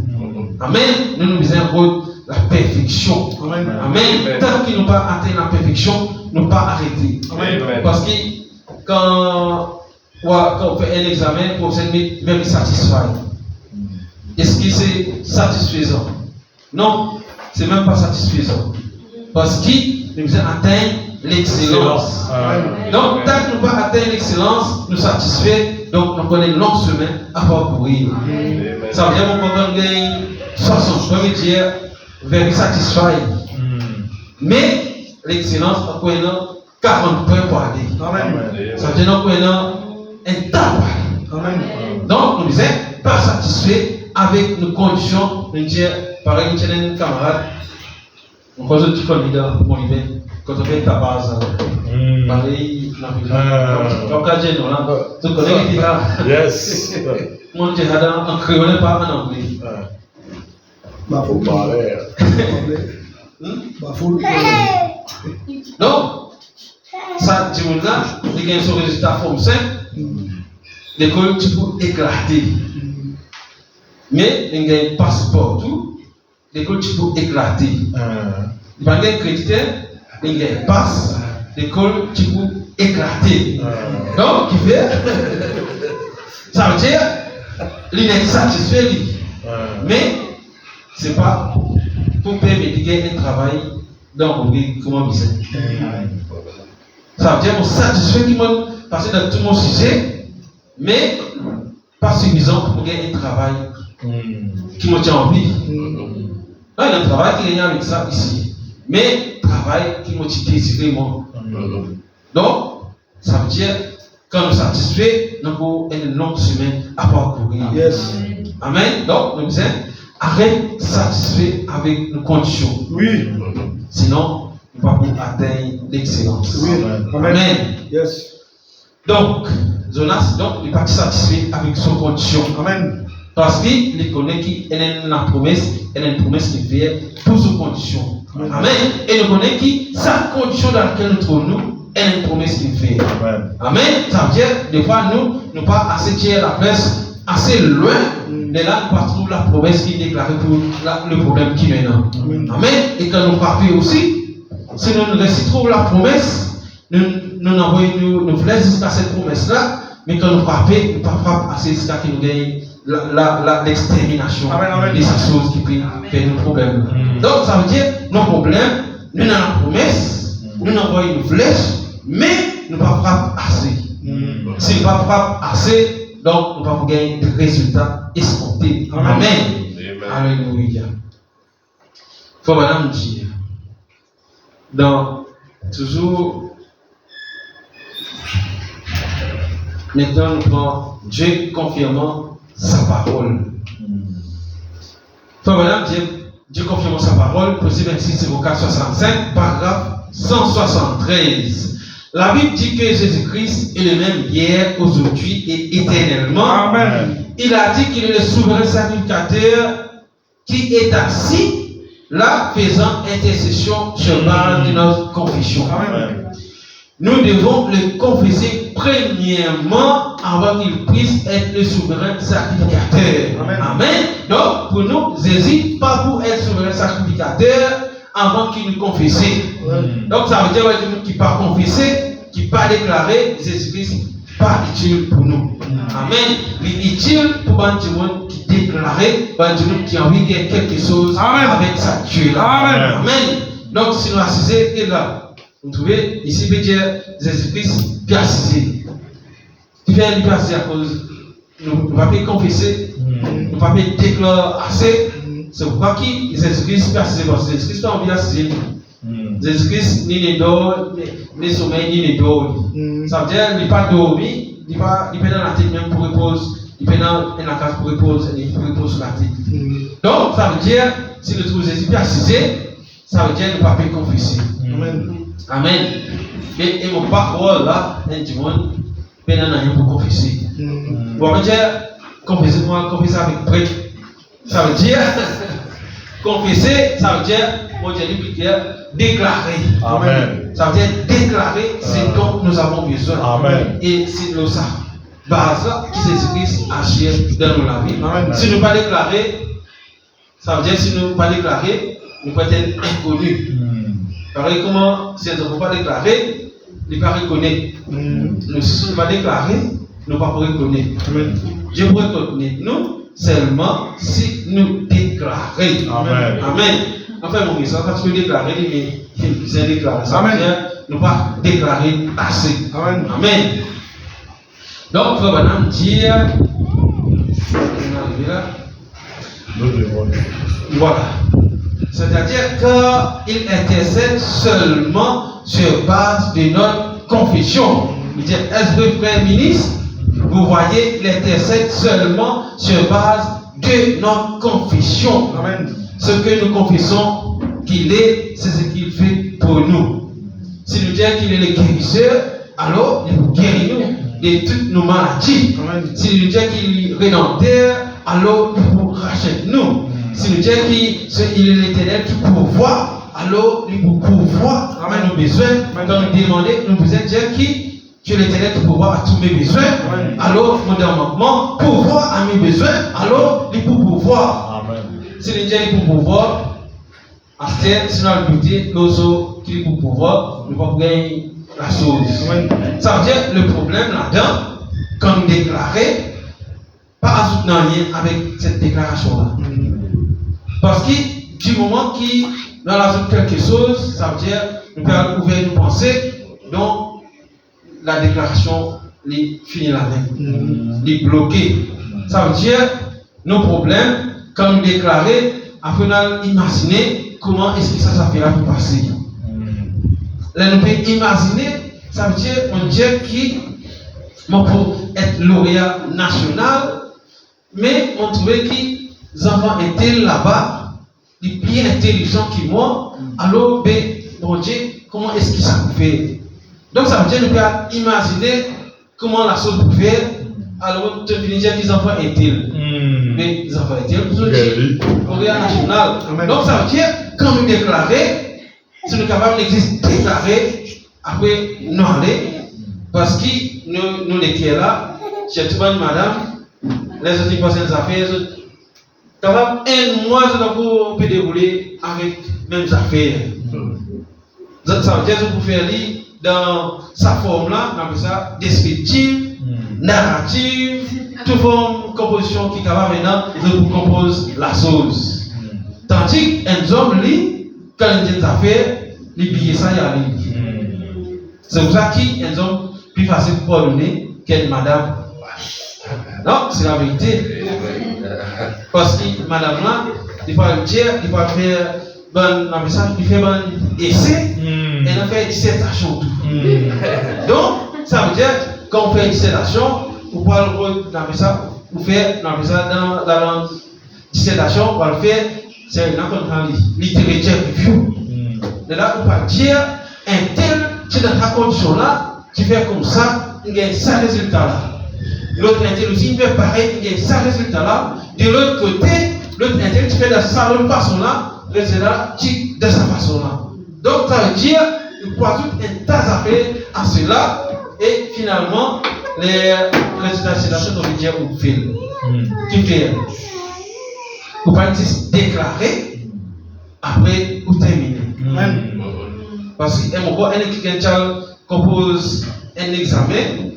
Amen. Nous nous avons la perfection. Amen. Amen. Tant qu'ils n'ont pas atteint la perfection, nous pas arrêter. Amen. Parce que quand on fait un examen, pour se même satisfait. Est-ce que c'est satisfaisant? Non, c'est même pas satisfaisant. Parce que nous avons atteint l'excellence. Donc, tant que nous n'avons pas atteint l'excellence, nous satisfait, donc nous connaissons long chemin à parcourir. Ça veut dire qu'on gagne 60 dire very satisfied. Mais l'excellence, on a 40 points pour aller. Ça veut dire qu'on a un tas pour aller. Donc, nous disons, pas satisfait avec nos conditions. Nous disons, par exemple, nous avons un camarade, on cause du candidat, mon idée, quand on fait ta base, pareil, quand on a dit, tu connais les gars. Yes. Mon Dieu, en créole, pas en anglais. Donc, ça dit là, il y a un résultat forme 5, l'école tu peux éclater. Mais il y a un passeport tout, l'école tu peux éclater. Il y a un crédit, il y a un passe, l'école tu peux éclater. Donc, qui fait, ça veut dire, il est satisfait, mais ce n'est pas pour permettre un travail dans mon vie, comment dire. Ça veut dire que je suis satisfait qui m'a passé dans tout mon sujet, mais pas suffisant pour gagner un travail qui me tient en vie. Il y a un travail qui est avec ça ici, mais travail qui me tient vraiment. Donc, ça veut dire quand nous sommes satisfaits, nous avons un long chemin à parcourir. Yes. Amen. Donc, nous disons, arrête satisfait avec nos conditions. Oui. Sinon, nous ne pouvons pas atteindre l'excellence. Oui. Amen. Yes. Donc, Jonas, il n'est pas satisfait avec son condition. Amen. Parce qu'il connaît qu'il a une promesse qu'il fait pour ses conditions. Amen. Et nous connaissons que sa condition dans laquelle nous trouvons, elle a une promesse qu'il fait. Amen. Ça veut dire, des fois, nous pas assez tirer la place assez loin, mais là, nous pas trouver la promesse qui est déclarée pour le problème qui est maintenant. Amen. Et quand nous frappons aussi, si nous restons trop la promesse, nous envoyons nos flèches jusqu'à cette promesse-là, mais quand nous frappons, nous ne pas frapper assez jusqu'à ce que nous gagnons l'extermination de ces choses qui fait nos problèmes. Donc, ça veut dire, nos problèmes, nous avons la promesse, Nous n'envoyons une flèche, mais nous ne frappons pas assez. Si nous ne frappons pas assez, donc nous ne pouvons pas gagner de résultats escomptés. Amen. Alléluia. Il faut madame dire, dans toujours, maintenant nous prenons Dieu confirmant sa parole. Il faut madame dire, Dieu confirmant sa parole, Proverbe 26, 4, 65, paragraphe 173. La Bible dit que Jésus-Christ est le même hier, aujourd'hui et éternellement. Amen. Il a dit qu'il est le souverain sacrificateur qui est assis là faisant intercession sur base de notre confession. Amen. Nous devons le confesser premièrement avant qu'il puisse être le souverain sacrificateur. Amen. Amen. Donc, pour nous, Jésus, pas pour être souverain sacrificateur avant qu'il nous confesse. Donc, ça veut dire que nous qui pas confessé, qui pas déclaré, Jésus-Christ pas utile pour nous. Amen. Il est utile pour les gens qui déclarent, pour les gens qui ont envie de faire quelque chose avec sa Dieu. Amen. Amen. Donc, si nous assisons, et là, vous trouvez, ici, veut dire Jésus-Christ, bien assisé. Tu fais bien assisé à cause, nous ne pouvons pas confesser, nous ne pouvons pas déclarer assez. C'est pourquoi qui Jésus-Christ bien assisé, parce que Jésus-Christ n'a pas envie d'assister. Jésus-Christ, ni ne dort, ni sommeil, ni ne dort. Ça veut dire qu'il n'est pas dormi, il n'est pas dans la tête même pour reposer, il est dans la case pour reposer, il repose sur la tête. Donc, ça veut dire, si nous trouvons Jésus bien assisé, ça veut dire qu'il ne peut pas confesser. Amen. Et mon parole là, un du monde, il n'y a rien pour confesser. Bon, on va dire, confesser avec prêtre. Ça veut dire, confesser, ça veut dire, on dit déclarer. Amen. Ça veut dire déclarer ce dont nous avons besoin. Amen. Et c'est le ça. Base là, qui Jésus-Christ agit dans nos vies. Si nous ne pas déclarer, ça veut dire si nous ne pas déclarer, nous pouvons être inconnus. Pareil, comment, si nous ne pouvons pas déclarer, nous ne pouvons pas reconnaître. Nous, si nous ne pas déclarer, nous ne pouvons pas reconnaître. Dieu pourrait reconnaître nous seulement si nous déclarons. Amen. Amen. Enfin, mon message, parce que déclarer, mais c'est déclarer. Ça veut dire, nous ne pas déclarer assez. Amen. Amen. Donc, frère Branham dit, voilà. C'est-à-dire qu'il intercède seulement sur base de notre confession. Il dit, est-ce que frère ministre, vous voyez, il intercède seulement sur base de notre confession. Amen. Ce que nous confessons qu'il est, c'est ce qu'il fait pour nous. Si nous disons qu'il est le guérisseur, alors il nous guérit nous de toutes nos maladies. Amen. Si nous disons qu'il est rédempteur, alors il nous rachète nous. Si nous disons qu'il est l'éternel qui pourvoit, alors il nous pourvoit à nos besoins. Quand nous demandons, nous vous dire qui tu es l'éternel qui pourvoit à tous mes besoins. Alors, mon demandement, pourvoir à mes besoins, alors il pour pouvoir. Si nous disons qu'il pour pouvoir, à ce terme, si nous avons le but, nous qui pour pouvoir, nous pouvons gagner la chose. Ça veut dire le problème là-dedans, quand nous déclarons, pas à soutenir rien avec cette déclaration-là. Parce que du moment qui nous ajoute quelque chose, ça veut dire nous pouvons ouvrir nos pensées, donc la déclaration est finie là-dedans, est bloquée. Ça veut dire nos problèmes, quand nous déclarons, après nous imaginer comment est-ce que ça fait là pour passer. Là, nous pouvons imaginer, ça veut dire on dit qui pour être lauréat national, mais on trouvait que les enfants étaient là-bas, les bien intelligents que moi, alors, bon Dieu, comment est-ce que ça peut faire? Donc, ça veut dire nous pouvons imaginer comment la chose peut faire, alors, tu veux dire que les enfants étaient. Mais les enfants étaient, vous dites, lauréat national. Donc, ça veut dire, quand nous déclarons, si nous sommes capables de déclarer, après nous aller, parce que nous les qui est là, j'ai tout le madame, les autres personnes affaires, capable un mois on peut dérouler avec les mêmes affaires. Ça veut dire que vous pouvez lire dans sa forme là, on appelle ça descriptive, narrative, toute forme de composition qui est capable maintenant de vous compose la chose. Tandis qu'un homme lit, quand il dit des affaires, il dit ça, il y a C'est pour ça qu'un homme plus facile pour pardonner qu'une madame. Non, c'est la vérité. Parce que madame là, il va dire, il va faire bon message, il fait bon essai, et on fait dissertation tout. Donc, ça veut dire quand on fait dissertation, on parle dans message, on fait dans la dissertation, on va le faire, c'est là qu'on a littérature review. De là, on va dire, un tel, tu es dans ta condition là, tu fais comme ça, il y a ça résultat là. L'autre intel aussi, il fait pareil, il y a ça résultat là. De l'autre côté, l'autre intel, tu fais de sa façon là, le résultat, tu de sa façon là. Donc, ça veut dire, il faut tout un tas d'affaires à cela, et finalement, les résultats de cette action, on veut dire, ou fait. Tu fais. Vous pouvez déclarer, après, vous terminez. Parce que quelqu'un compose un examen,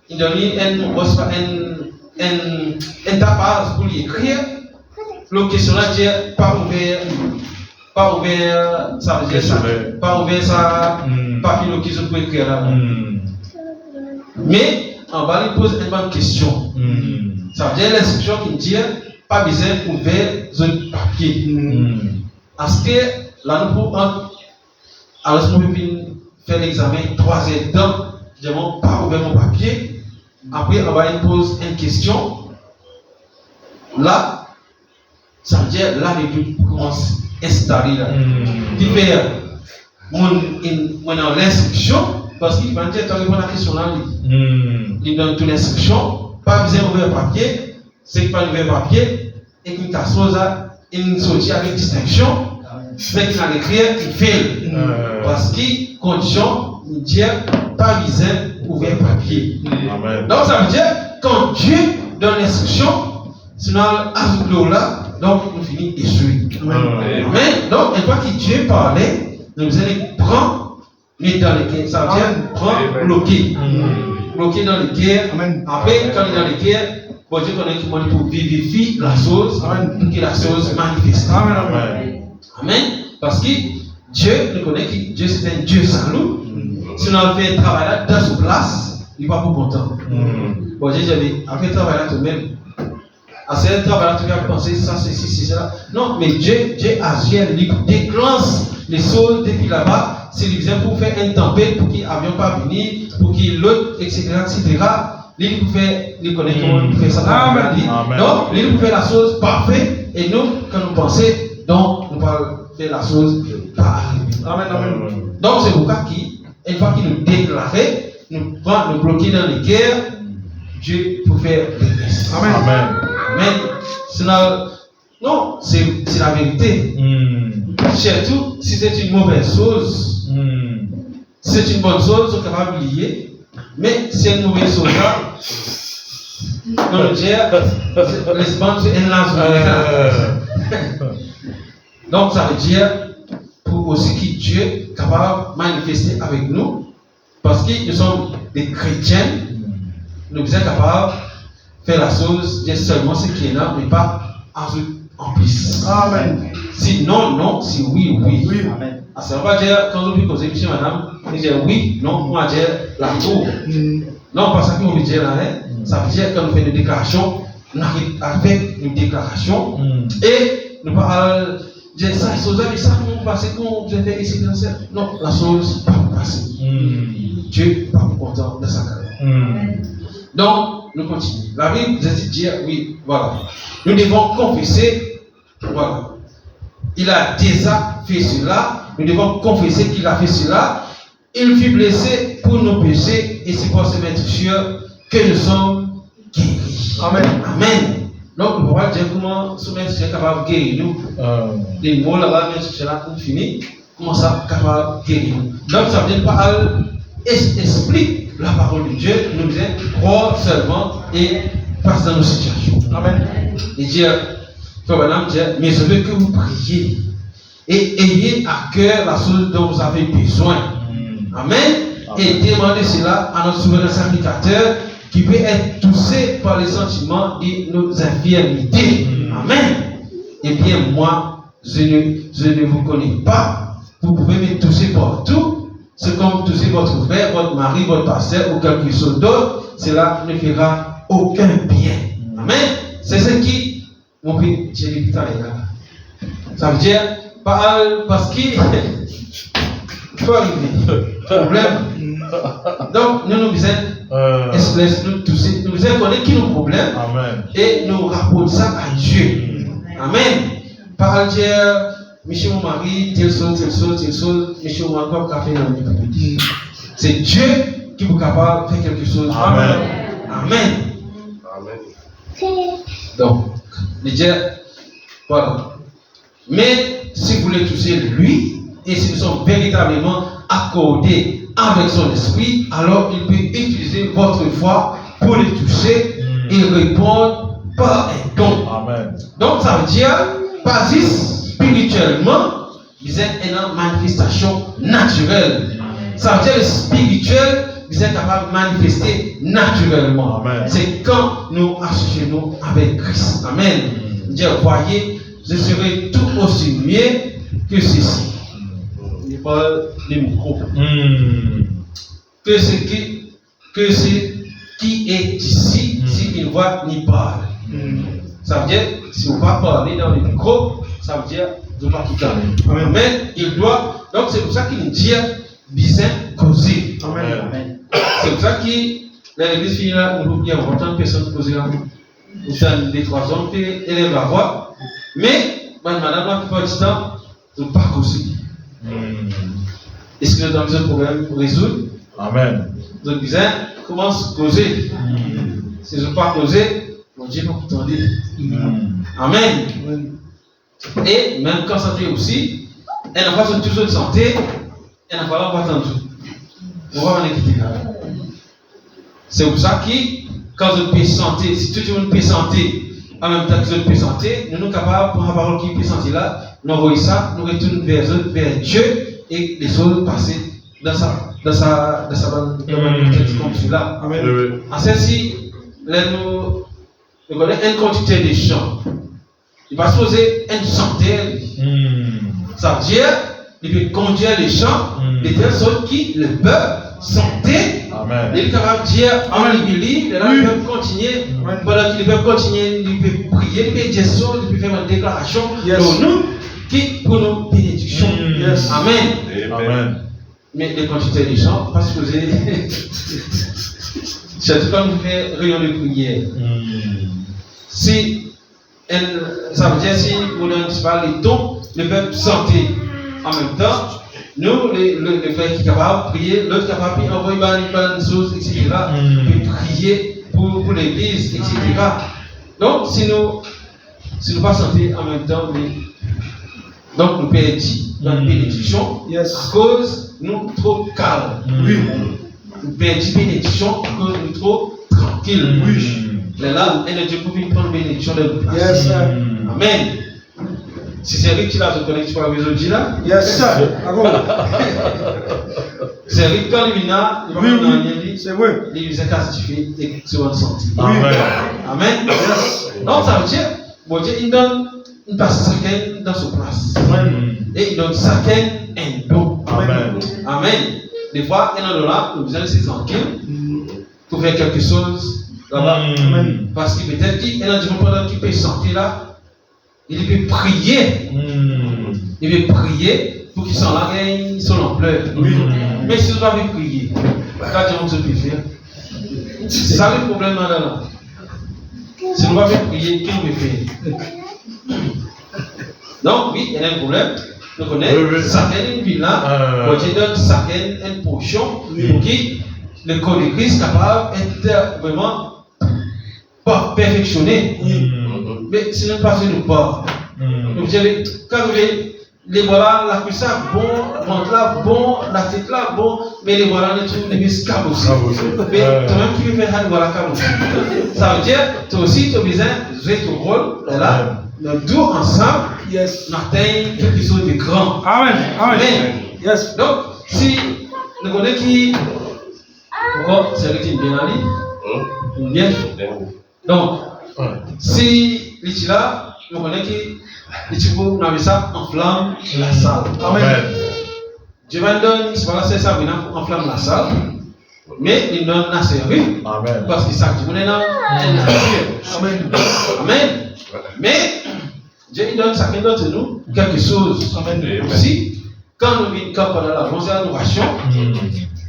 il donne un tapage pour l'écrire. La question là, c'est pas ouvert, ça veut dire ça. Pas ouvert ça, pas fini qui se peut écrire là. Mais, en bas, il pose une bonne question. Ça veut dire l'instruction qui dit, pas besoin d'ouvrir le papier. Parce que là, nous pouvons, alors nous pouvons faire l'examen 3 heures de temps, je dis, pas ouvrir mon papier. Après, on va poser une question. Là, ça veut dire, là, l'étude commence à installer. Qui fait, mon l'instruction, parce qu'il va dire, tu réponds à la question là, il donne toute l'instruction, pas besoin d'ouvrir le papier, c'est pas ouvrir le papier, et qu'il t'a une sortie avec distinction, c'est qu'il a écrit, il fait. Parce que, condition, il dit, pas besoin d'ouvrir le papier. Donc, ça veut dire, quand Dieu donne l'instruction, sinon, à là, donc, on finit échoué. Mais, donc, une fois que Dieu parlait, nous allons prendre, mais dans les guerres, ça veut dire, prendre, bloquer. Bloquer dans les guerres. Après, quand il est dans les guerres, bon Dieu connaît tout le monde pour vivifier la chose, pour que la chose manifeste. Amen. Parce que Dieu, nous connaît que Dieu c'est un Dieu salut. Si on a fait un travail là, dans sa place, il n'est pas pour content. Bon Dieu, j'avais fait un travail là tout de même. À ce travail là, tu vas penser ça, c'est ça. Non, mais Dieu agit, il déclenche les choses depuis là-bas. C'est lui pour faire une tempête, pour qu'il n'avions pas venir, pour qu'il l'autre, etc. Il peut faire, il connaît comment il fait ça. Donc, il peut faire la chose parfaite, et nous, quand nous pensons, donc, nous allons faire la chose parfaite. Donc, c'est pourquoi une fois qu'il nous déclare, nous prend, nous bloquer dans les guerres, Dieu peut faire des restes. Amen. Non, c'est la vérité. Surtout, si c'est une mauvaise chose, c'est une bonne chose, on est capable d'oublier. Mais si c'est une mauvaise chose là, on le dit, les bandes c'est un lance. Donc ça veut dire pour aussi que Dieu est capable de manifester avec nous, parce que nous sommes des chrétiens, nous sommes capables de faire la chose, dire seulement ce qui est là, mais pas en plus. Amen. Si non, si oui. Amen. Ça ne veut pas dire, quand on dit poser question, madame, on dit oui, non, on va dire la tour. Non, pas ça qu'on veut dire là, ça veut dire quand on fait une déclaration, on arrive avec une déclaration, et nous parlons dire ça, mais ça, comment passer, comment vous avez fait ici, non, la chose ne va pas passer. Dieu n'est pas content de sa carrière. Donc, nous continuons. La Bible nous dit, oui, voilà. Nous devons confesser, voilà. Il a déjà fait cela. Nous devons confesser qu'il a fait cela. Il fut blessé pour nos péchés et c'est pour se mettre sûr que nous sommes guéris. Amen. Donc, nous pouvons dire comment ce maître est capable de guérir nous. Les mots là-bas, mais c'est là qu'on finit. Comment ça capable de guérir nous. Donc, ça veut dire pas explique la parole de Dieu, nous disons croire seulement et passe dans nos situations. Amen. Et dire, mais je veux que vous priez et ayez à cœur la chose dont vous avez besoin. Amen. Et demandez cela à notre souverain sacrificateur qui peut être touché par les sentiments de nos infirmités. Amen. Eh bien, moi, je ne vous connais pas. Vous pouvez me toucher partout, c'est comme tous votre frère, votre mari, votre pasteur ou quelque chose d'autre, cela ne fera aucun bien. Amen. C'est ce qui, mon père, j'ai dit putain, les gars. Ça veut dire, parce qu'il faut arriver. Problème. Donc, nous disons, nous disons qu'on est qui nos problèmes. Amen. Et nous rapportons ça à Dieu. Amen. Par Dieu, monsieur mon mari, telle chose, monsieur mon mari, quoi fait dans le vie. C'est Dieu qui vous capable de faire quelque chose. Amen. Amen. Donc, le Dieu, voilà. Mais si vous voulez toucher lui, et si nous sommes véritablement accordés avec son esprit, alors il peut utiliser votre foi pour le toucher et répondre par un don. Amen. Donc ça veut dire, pas juste spirituellement, vous êtes une manifestation naturelle. Ça veut dire le spirituel, vous êtes capable de manifester naturellement. Amen. C'est quand nous associons avec Christ. Amen. Dieu, voyez, je serai tout aussi mieux que ceci. Il parle des micros. Que ce qui est ici, s'il voit ni parle. Ça veut dire, si vous ne pas parler dans les micros, ça veut dire, vous ne pas tout parler. Mais il doit, donc c'est pour ça qu'il nous dit, bien causer. Amen. C'est pour ça que l'église finit là, nous il y a autant de personnes causer là. Nous avons des 3 hommes qui élèvent la voix. Mais, madame, la plupart du temps, nous ne pas causer. Est-ce que nous avons un problème pour résoudre? Amen. Donc, disons, commence à causer. Si je ne pas causer, mon Dieu va vous tendre. Amen. Et même quand santé aussi, elle n'a pas toujours de santé, elle n'a pas attendu. On va en équiter là. C'est pour ça que, quand vous avez santé, si tout le monde peut santé, en même temps que vous avez santé, nous sommes capables, pour la parole qui peut santé là, nous envoyons ça, nous retournons vers Dieu et les autres passer dans sa bonne comme celui-là. Amen. En celle-ci, nous connaissons un conducteur des champs. Il va se poser une santé. Ça veut dire, il peut conduire les champs de telle sorte qui le peuvent santé. Amen. Il est capable de dire, il lit, là, il peut continuer. Pendant qu'il peut continuer, il peut prier, il peut dire ça, il peut faire une déclaration pour nous, qui pour nos bénédictions. Amen. Amen. Mais les quantités des gens, pas se poser. Surtout quand nous faisons réunion de prière. Si, ça veut dire, si vous ne pas les dons, le peuple santé. En même temps, nous, le frère qui est capable de prier, l'autre capable d'envoyer une chose, etc. De prier pour l'église, etc. Donc, si nous pas santé en même temps, donc nous perdons dans la bénédiction à cause nous trop calmes. Nous perdons bénédiction à cause nous trop tranquilles. Mais là, Dieu peut prendre bénédiction de notre place. Amen. Si c'est Rick qui l'a, je connais que tu vas résoudre là. Yes, sir. C'est Rick quand il vient, il va faire rien dit. C'est vrai. Il vient castifier et se rendre santé. Amen. Donc ça veut dire, bon Dieu, il donne une place chacun dans sa place. Et il donne chacun un don. Amen. Des fois, il y en a là, nous allons se tranquille pour faire quelque chose là-bas. Parce que peut-être qu'il y en a des gens qui peuvent sentir là. Il peut prier. Il peut prier pour qu'ils soient là et ils sont en pleurs. Mais si vous avez prié, qu'est-ce que vous pouvez faire? C'est ça le problème là. Si nous avez prié, qu'est-ce qu'on peut faire? Donc, oui, il y a un problème. Nous connaissons chacun une ville là. Dieu donne chacun une portion pour qui le corps de Christ est capable d'être vraiment perfectionné. Mais si nous passons nous pas, quand vous voyez, les voilà, la cuisse bon, le ventre là bon, la tête là bon, mais les voilà, les trucs, les muscles aussi. Mais toi-même, tu veux faire les voilà aussi. Ça veut dire, toi aussi, tu as besoin de jouer ton rôle, là, nous deux ensemble, nous atteignons quelque chose de grand. Amen. Yes. Donc, si nous connaissons qui, c'est lui qui est bien allé, bien. Donc, si il est là, nous connaissons que nous avons ça en flamme la salle. Amen. Dieu va nous donner, c'est ça, il enflamme la salle, mais il donne la servir. Amen. Parce que ça, Dieu nous donne Amen. Amen. Mais Dieu il donne chacun d'entre nous quelque chose. Amen. Aussi, quand nous venons pendant la grosse adoration,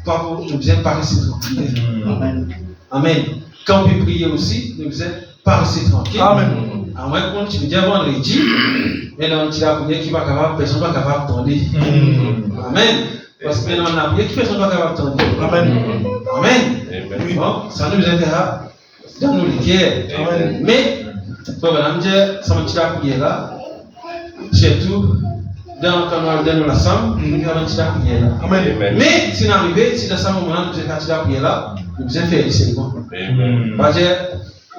quand nous faisons pas rester tranquille. Amen. Amen. Quand on peut prier aussi, nous faisons pas rester tranquille. Amen. À moins qu'on tu dis vendredi, mais là on tire la prière qui va capable, personne va capable d'attendre. Amen. Parce que maintenant on a prié, qui personne va capable d'attendre. Amen. Amen. Bon, ça nous aidera dans nos litières. Amen. Mais, pour madame dire, ça me tire la prière là, surtout quand nous allons la somme, nous allons tirer la prière là. Amen. Mais si nous arrivons, si dans ce moment nous allons tirer la prière là, nous allons faire des bon. Pas dire,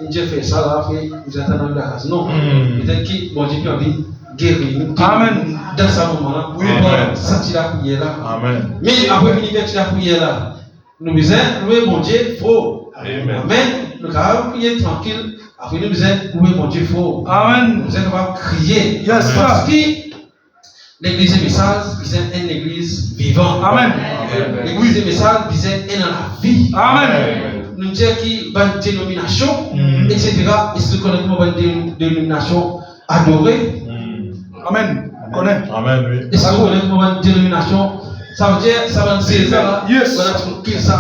Dieu fait ça là, vous êtes dans la case. Non. Peut-être que bon Dieu peut envie guérir nous. Amen. Dans ce moment-là, oui, ça tire la prière là. Amen. Mais après finir de tirer la prière là, nous disons, louer mon Dieu faux. Amen. Nous allons prier tranquille. Après nous disons, louer mon Dieu faux. Amen. Nous allons capable crier. Yes, parce que l'église des messages, c'est une église vivante. Amen. L'église des messages, c'est une dans la vie. Amen. Nous disons qu'il y a une dénomination, etc. Et ce qu'on a une dénomination adorée. Amen. Connaît. Amen. Oui. Et ce qu'on a une dénomination, ça veut dire, ça va dire ça. Yes.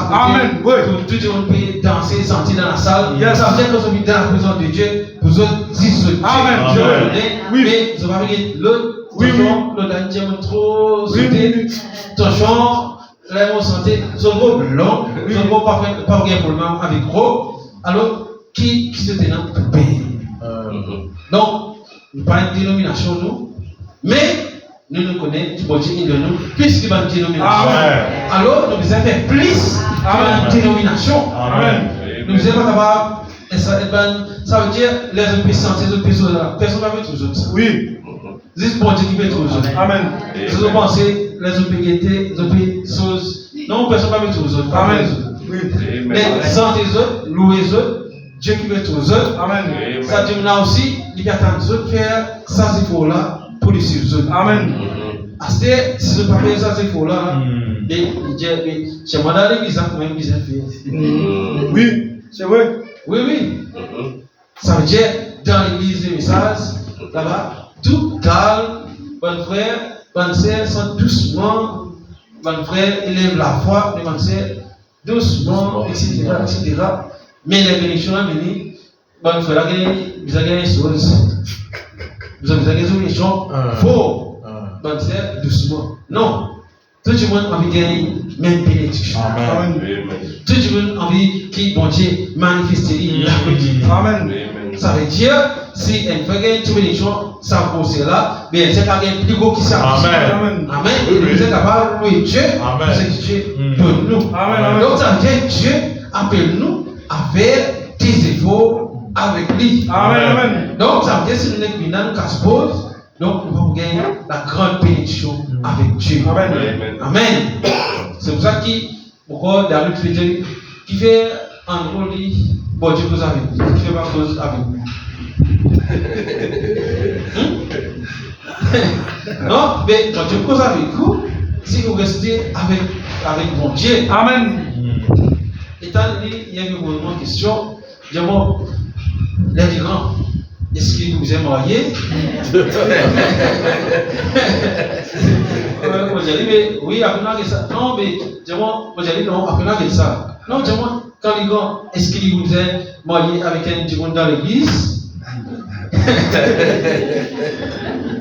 Amen. Oui. Tout le monde peut danser, sentir dans la salle. Yes. Ça veut dire que nous sommes dans la présence de Dieu. Vous autres, dites Amen. Oui. Mais vous avez l'autre. Oui, l'autre a dit trop sauté. Attention. Là, on sentait, son gros blanc, son gros pas bien pour le moment avec gros, alors qui se tenait pour payer. Donc, nous parlons de dénomination, nous, mais nous connaissons, bon Dieu, il de nous, plus qu'il y a une dénomination. Alors, nous devons faire plus qu'une dénomination. Nous ne sommes pas capables, ça veut dire, les autres puissent sentir, les autres puissent là. Personne ne va mettre aux autres. Oui. C'est bon Dieu qui met aux autres. Amen. Les autres pensées, les autres péguetés, les autres choses. Non, personne ne va mettre aux autres. Amen. Mais sentez les autres, louez les autres, Dieu qui met aux autres. Amen. Ça dit là aussi, il y a tant d'autres faire ça c'est faux là pour les autres. Amen. Assez, si je ne pas faire ça c'est faux là, et chez moi dans l'église, quand même, ils ont fait. Oui, c'est vrai. Oui, oui. Ça veut dire, dans l'église des messages, là-bas, tout calme, bon frère, bonne sœur, sont doucement, bon frère, élève la foi, les bonnes sœurs, doucement, etc., etc. Mais les bénédictions sont venues, bon frère, vous avez gagné une chose. Vous avez gagné une bénédiction, faux, bonne sœur, doucement. Non, tout le monde a envie de gagner même bénédiction. Amen. Tout le monde a envie que bon Dieu manifeste la bénédiction. Amen. Ça veut dire, si elle fait une bénédiction, ça pose là, mais c'est quand même plus gros qui ça. Amen. Amen. Et nous sommes capables de louer Dieu, parce que Dieu donne nous. Amen. Donc ça veut dire Dieu appelle nous à faire des efforts avec lui. Amen. Donc ça veut dire si nous sommes dans nous casse-pose, donc nous allons gagner la grande bénédiction avec Dieu. Amen. Amen. C'est pour ça que, pourquoi David fait dire, qui fait un rôle, bon Dieu cause avec lui, qui fait pas cause avec lui. Non, mais quand Dieu cause avec vous, si vous restez avec mon Dieu. Amen. Étant donné, il y a une question, dis-moi, les grands, est-ce qu'il vous est marié? Mais oui, après ça. Non, mais dis-moi, non, après ça. Non, dis-moi, quand les grands, est-ce qu'il vous est marié avec un dimanche dans l'église?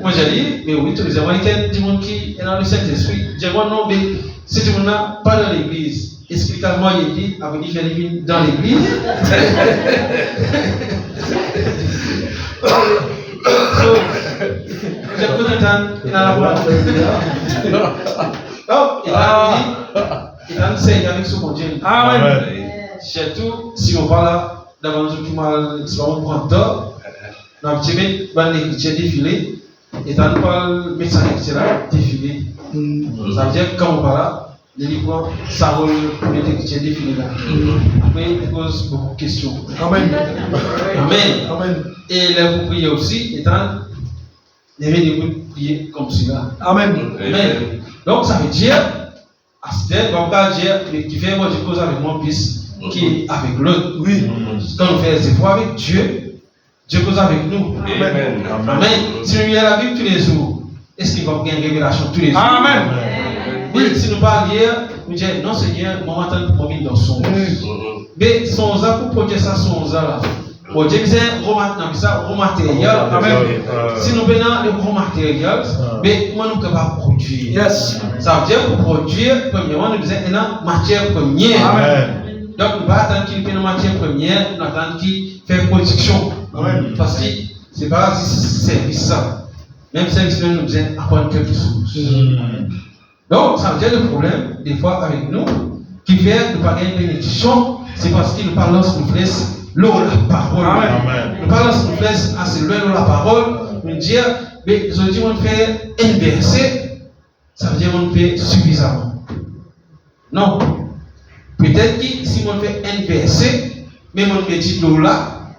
Moi j'ai dit, mais oui, tu veux marié avec un dimanche qui est dans le Saint-Esprit. Dis-moi, non, mais si tu n'as pas dans l'église, est-ce qu'il t'a marié dit, avec lui, fait dans l'église? J'ai posé un temps, il a la voix. Donc, il a enseigné avec ce mon Dieu. Amen. Surtout, si on parle dans un document, si on prend d'or, dans le petit peu, l'écriture défilé, et dans le parle, médecin, etc., défilé. Ça veut dire que quand on parle, les livres, ça roule pour l'écriture défilé là. Après, il pose beaucoup de questions. Amen. Amen. Et les vous priez aussi, étant, il y avait des prier comme cela. Amen. Amen. Donc ça veut dire, à ce temps, on va dire, qui fait moi je cause avec mon fils, qui est avec l'autre. Oui. Quand on fait des efforts avec Dieu, Dieu cause avec nous. Amen. Amen. Si nous lisons la Bible tous les jours, est-ce qu'il va avoir une révélation tous les jours? Amen. Oui. Si nous parlons hier, nous disons, non Seigneur, moi m'attends pour moi dans son. Mais son za pour produire ça, son za là. Bon, Dieu disait, raw matériel. Amen. Si nous venons les raw matériel, mais comment nous pouvons produire? Yes. Ça veut dire pour produire, premièrement, nous disons, il y a une matière première. Amen. Donc, nous ne pouvons pas attendre qu'il y ait une matière première, nous attendons qu'il fait production. Amen. Parce que ce n'est pas service ça. Même service, nous disons apprendre quelque chose. Donc, ça veut dire le problème, des fois, avec nous, qui fait de ne pas gagner une bénédiction, c'est parce qu'il nous parle nous laisse l'eau, la parole. Amen. Nous parlons nous laisse assez loin de la parole, nous dire, mais je dis, on fait un verset, ça veut dire on fait suffisamment. Non. Peut-être que si on fait un verset, même on médite l'eau là,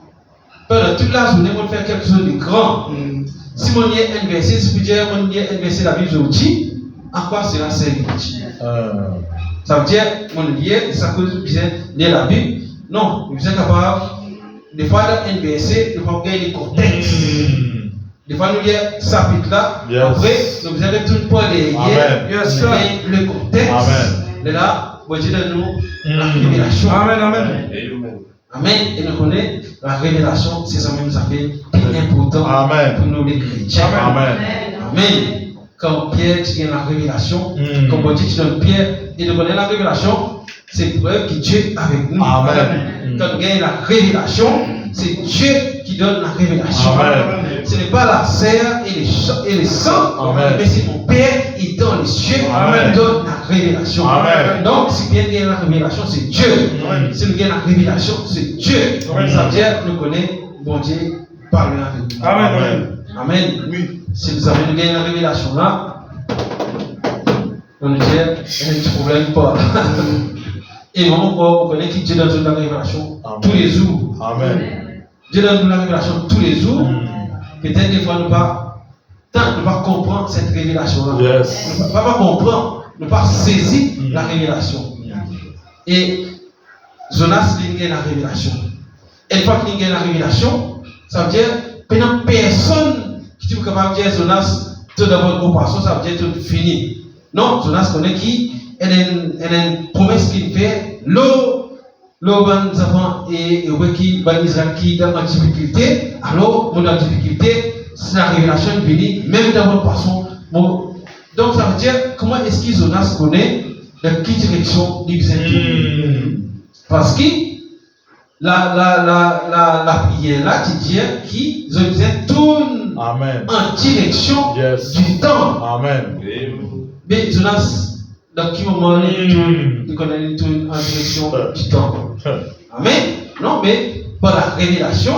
pendant toute la journée, on fait quelque chose de grand. Si on y a un verset, si vous dites, on y a un verset de la Bible, je vous dis, à quoi cela sert? Ça veut dire, mon lien, ça cause bien lire la Bible. Non, vous êtes capable, des fois, dans un verset, de voir le contexte. Des fois, nous lisons ce chapitre-là, après, nous vous avez tout pour les le contexte. Et là, vous dites nous la révélation. Amen, amen. Amen. Et nous connaissons la révélation, c'est ça même, ça fait important pour nous les chrétiens. Amen. Amen. Quand Pierre tient la révélation, comme on dit, tu donnes Pierre, et de connaître la révélation, c'est preuve que Dieu est avec nous. Amen. Quand on gagne la révélation, c'est Dieu qui donne la révélation. Amen. Ce n'est pas la chair et le sang, mais c'est mon Père qui est dans les cieux qui donne la révélation. Amen. Donc, si bien gagne la révélation, c'est Dieu. Si nous gagnons la révélation, c'est Dieu. Ça veut dire nous connaissons bon Dieu parler avec nous. Amen. Amen. Oui. Si vous avez gagné la révélation là, on nous dit, il y a un petit problème pas. Et vraiment, on connaît que Dieu donne la révélation tous les jours. Amen. Dieu donne la révélation tous les jours. Peut-être des fois, nous ne pas comprendre cette révélation-là. Yes. Nous ne pas comprendre, nous ne pas saisir la révélation. Et Jonas, il gagne la révélation. Et une fois qu'il gagne la révélation, ça veut dire que personne qui est capable de dire Jonas, tout d'abord compassion, ça veut dire tout fini. Non, Jonas connaît qui, elle a une promesse qu'il fait, l'eau, ben enfants et qui, ben Israël qui est en difficulté, alors, mon difficulté, c'est la révélation venue, même dans votre poisson. Bon. Donc, ça veut dire, comment est-ce que Jonas connaît dans quelle direction il vient? Parce que la prière là, tu dis qui, je disais, tourne en direction du temps. Amen. Mais Jonas, dans quel moment il connaît tourne en direction du temps? Amen. Non, mais par la révélation,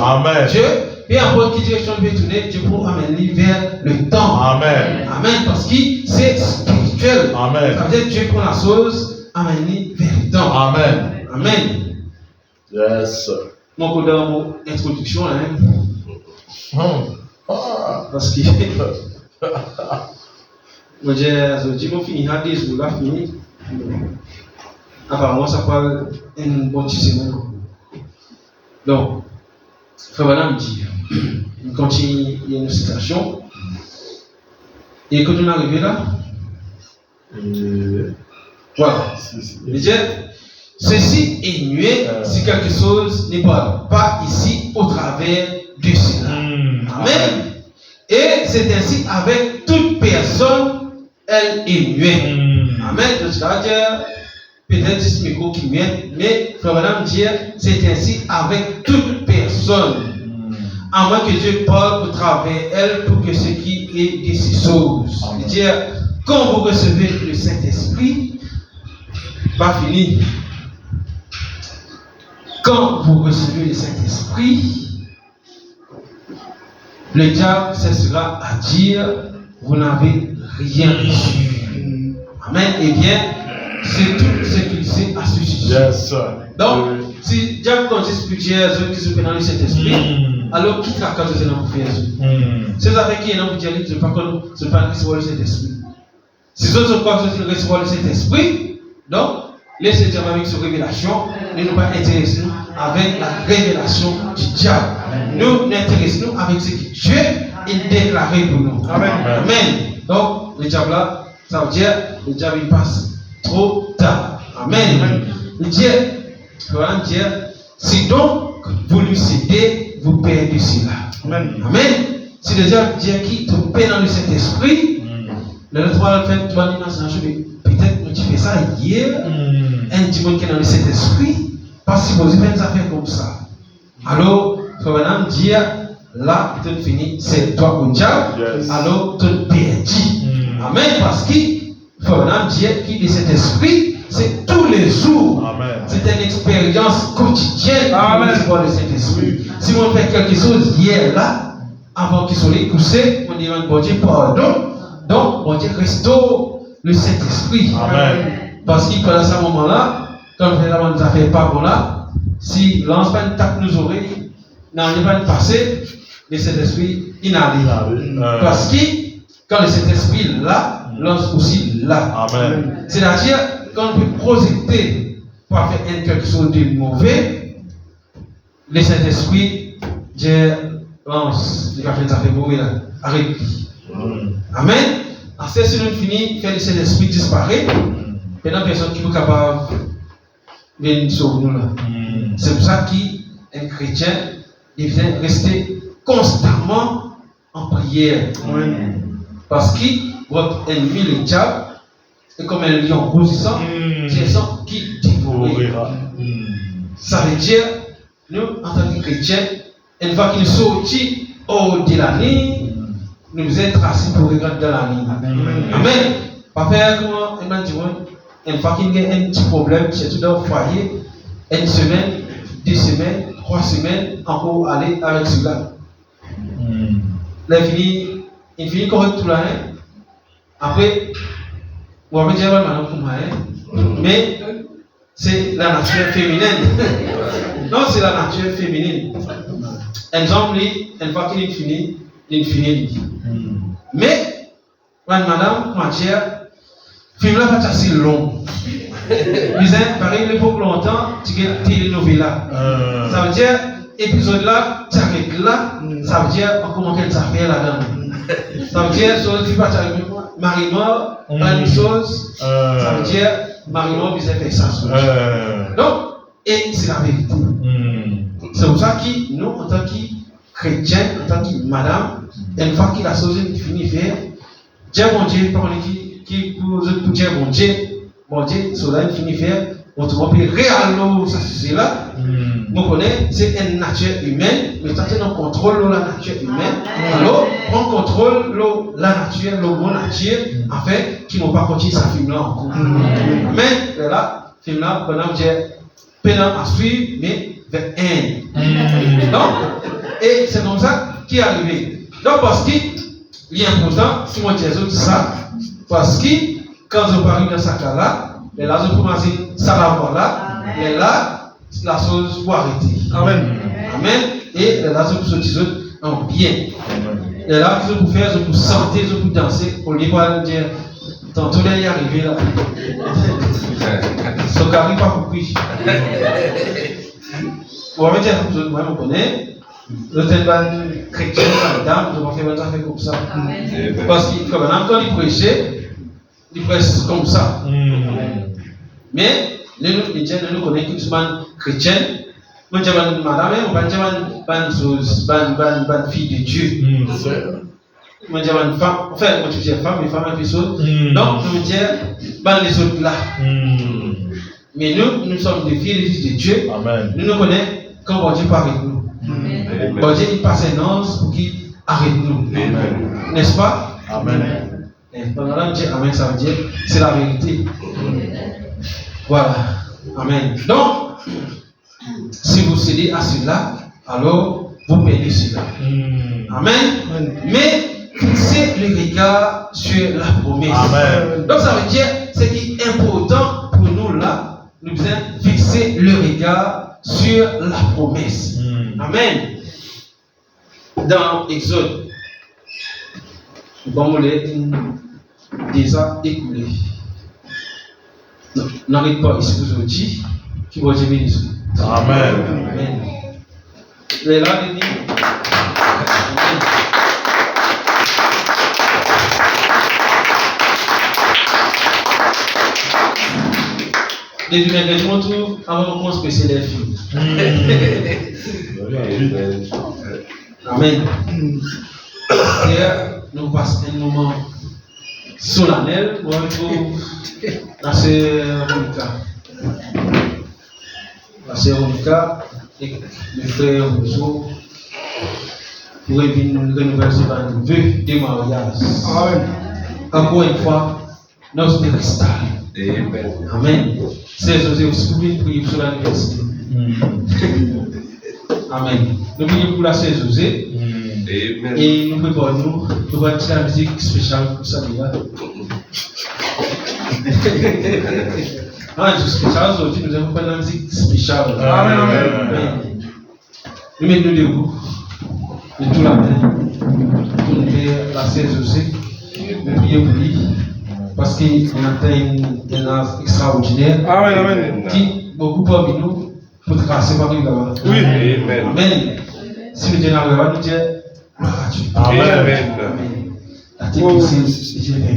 Dieu, et en quelle direction il veut tourner, Dieu pour amener vers le temps. Amen. Amen. Parce que c'est spirituel. Amen. Ça veut dire Dieu prend la chose, amener vers le temps. Amen. Amen. Yes. Mon coup dans mon introduction, parce que je dis qu'on finit à 10 jours, là, fini. Apparemment, ça parle une bonne semaine. Donc, Frère Madame dit, il continue, il y a une citation. Et quand on est arrivé là, voilà. Il dit, ceci est nué si quelque chose n'est pas ici au travers de cela. Amen. Et c'est ainsi avec toute personne, elle est nuée. Amen. C'est-à-dire, peut-être ce micro qui vient, mais Frère Madame dit, c'est ainsi avec toute personne. À moins que Dieu parle au travers elle pour que ce qui est de ces choses. Il dit, quand vous recevez le Saint-Esprit, pas fini. Quand vous recevez le Saint-Esprit, le diable cessera à dire, vous n'avez rien reçu. Amen. Eh bien, c'est tout ce qu'il sait à ce sujet. Donc, si le diable consiste plusieurs œuvres qui se prennent dans le Saint-Esprit, alors qui traque quand c'est dans le Jésus? C'est avec qui est dans le diable, je ne sais pas si c'est le Saint-Esprit. Si vous autres croient que vous recevoir le Saint-Esprit, donc, laissez Dieu avec cette révélation, ne nous pas intéresser avec la révélation du diable. Nous nous intéressons avec ce que Dieu a déclaré pour nous. Amen. Amen. Donc, le diable là, ça veut dire, le diable il passe trop tard. Amen. Le diable, voilà dire, si donc vous lui cédez, vous perdez cela. Amen. Amen. Si le diable dit qui te paie dans le Saint-Esprit, le droit fait peut-être que tu fais ça hier, un petit monde qui est dans le Saint-Esprit, pas si vous faites des affaires comme ça. Alors, il faut maintenant dire, là, tu finis, c'est toi au diable, alors tu perds. Amen. Parce qu'il faut maintenant dire qu'il est cet esprit, c'est tous les jours. Amen. C'est une expérience quotidienne pour le Saint-Esprit. Si on fait quelque chose hier, là, avant qu'il soit couché, on demande bon Dieu pardon. Donc, bon Dieu restaure le Saint-Esprit. Amen. Parce qu'il pendant ce moment-là, quand on ne fait pas bon là, si lance pas une tape nos oreilles, n'en est pas passé, le Saint-Esprit inhalé. Parce que quand le Saint-Esprit là, lance aussi là. Amen. C'est-à-dire, quand on peut projeter pour faire quelque chose de mauvais, le Saint-Esprit, Dieu lance, il va faire ça fait mauvais là, arrête. Amen. Après, si nous finissons, faire le Saint-Esprit disparaître, il y a une personne qui est capable de venir sauver nous là. C'est pour ça qu'un chrétien, il vient rester constamment en prière. Parce que votre ennemi, le diable, est comme un lion rougissant, qui dévorera. Ça veut dire, nous, en tant que chrétiens, une fois qu'il sortit hors de la ligne, nous sommes tracés pour regarder dans la ligne. Amen. Pas faire comment, une fois qu'il y a un petit problème, surtout dans le foyer, une semaine, 2 semaines, 3 semaines, encore aller avec cela. Il finit correct tout là. Après, on va dire maintenant pour moi, mais c'est la nature féminine. Non, c'est la nature féminine. Exemple, une fois qu'il finit, il finit. Mais, madame, ma chère, le film là pas assez long. Pareil, l'époque longtemps, tu as télénovela. Ça veut dire, épisode là, tu arrêtes là, ça veut dire, on commence à faire là-dedans. Ça veut dire, chose qui passe avec Marie-Mort, la même chose, ça veut dire, Marie-Mort, vous avez fait ça. Donc, et c'est la vérité. C'est pour ça que nous, en tant que chrétiens, en tant que madame, une fois que la chose est finie, faire, Dieu, mon Dieu, par qui pour dire mon Dieu, cela est fini, faire, on te rappelle réellement, ça c'est là. Vous connaissez, c'est une nature humaine, mais tant qu'on contrôle la nature humaine, alors on contrôle la nature, le bon nature, afin qu'ils ne vont pas continuer sa film là encore. Mais là, film là, pendant Dieu, pendant à suivre, mais vers un. Donc, et c'est comme ça qui est arrivé. Donc, parce qu'il est important, si moi je dis ça, parce que quand je parle dans ce cas-là, les là, je commence ça la voir là, et là, la chose pour arrêter. Amen. Amen. Et là, je peux sortir en bien. Et là, je peux faire, je peux chanter, je peux danser, pour lui dire, tantôt il est arrivé là. Ce qui arrive pas pour prier. On va dire, moi, je connais. Je suis pas chrétien, madame, je vais faire un affaire comme ça. Parce que quand il prêchait, il prêche comme ça. Mais, nous connaissons qu'ils sont chrétiens. Moi, je dis madame, on va dire une fille de Dieu. Moi, je dis une femme, enfin, moi, je dis femme, mais femme, et chose. Donc, je veux dire, les autres là. Mais nous sommes des filles et des fils de Dieu. Amen. Nous connaissons quand bon Dieu parle avec nous. Bon Dieu, il passe un ange pour qu'il arrête nous. N'est-ce pas? Amen. Et pendant là, Dieu, Amen, ça veut dire, c'est la vérité. Voilà. Amen. Donc, si vous cédez à cela, alors vous perdez cela. Amen. Mais fixez le regard sur la promesse. Amen. Donc, ça veut dire, ce qui est important pour nous là, nous devons fixer le regard sur la promesse. Amen. Dans Exode, bon, déjà écoulé. Donc, n'arrête pas ici aujourd'hui, qui va te bénir. Amen. Amen. Et là, il dit, les montres, avant qu'on spécial les filles. Amen. Hier, nous passons un moment solennel pour la sœur Monica. La sœur Monica et le frère Rousseau pour nous renouveler un vœu de mariage. Amen. Encore une fois, notre cristal. Amen. C'est José aussi, vous priez pour l'anniversaire. Amen. Nous prions pour la sœur José. Et nous préparons, nous allons faire la musique spéciale pour ça. Ah, c'est spécial aujourd'hui, nous allons faire la musique spéciale. Amen. Nous mettons debout, de tout la main, pour nous faire la sœur José. Nous prions pour lui. Parce qu'il a un âge extraordinaire. Amen. Qui beaucoup parmi nous pour tracer par lui là-bas. Oui. Amen. Amen. Si nous disons là-bas, nous disons gloire à Dieu. Amen. La technicien, j'ai bien.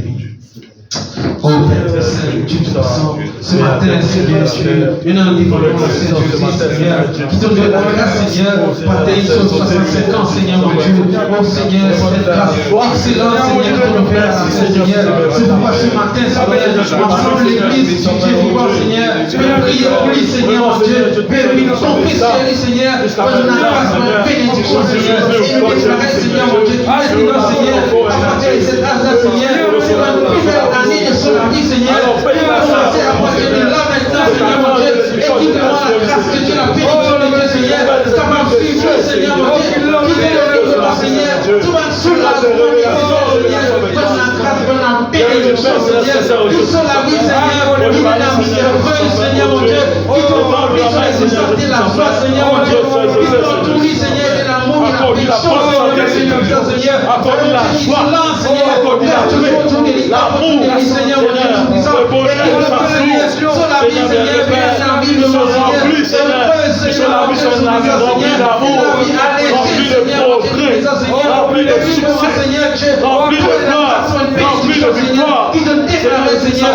Oh Père Saint, Dieu Tout-Puissant, ce matin, Seigneur, tu es un livre de la Seigneur, qui te donne la grâce, Seigneur, Père, ils sont 65 ans, Seigneur, mon Dieu, oh Seigneur, cette grâce excellente, Seigneur, que nous faisons, Seigneur, c'est pourquoi ce matin, Seigneur, ensemble l'église, tu Dieu vivant, Seigneur, je vais prier pour lui, Seigneur, mon Dieu, Père, oui, ton fils, Seigneur, pour une grâce, une bénédiction, Seigneur, et nous déclarer, Seigneur, mon Dieu, Seigneur, à partir de cet âge-là, Seigneur, c'est une nouvelle année de son vie, Seigneur, et commencer à partir de là maintenant, Seigneur, mon Dieu, et qui demande la grâce de Dieu, la bénédiction de Dieu, Seigneur, ça va suivre, Seigneur, mon Dieu, qui te le Seigneur, tout va sous la Seigneur, donne la grâce, donne la bénédiction, Seigneur, tout sur la vie, Seigneur, qui est la miséricorde, Seigneur, mon Dieu, qui te remplit sur les essences de la joie, Seigneur, mon Dieu, qui t'entoure, Seigneur, de l'amour et la pétition, Seigneur, accorde la joie, Seigneur, l'amour, Seigneur, mon Dieu, tout-puissant, et qui repose sur la vie, Seigneur, bien la vie de mon Seigneur, sur la vie, sur la vie, remplie d'amour, remplie de progrès, remplie de succès, remplie de gloire, remplie de victoire, qui te déclare, Seigneur,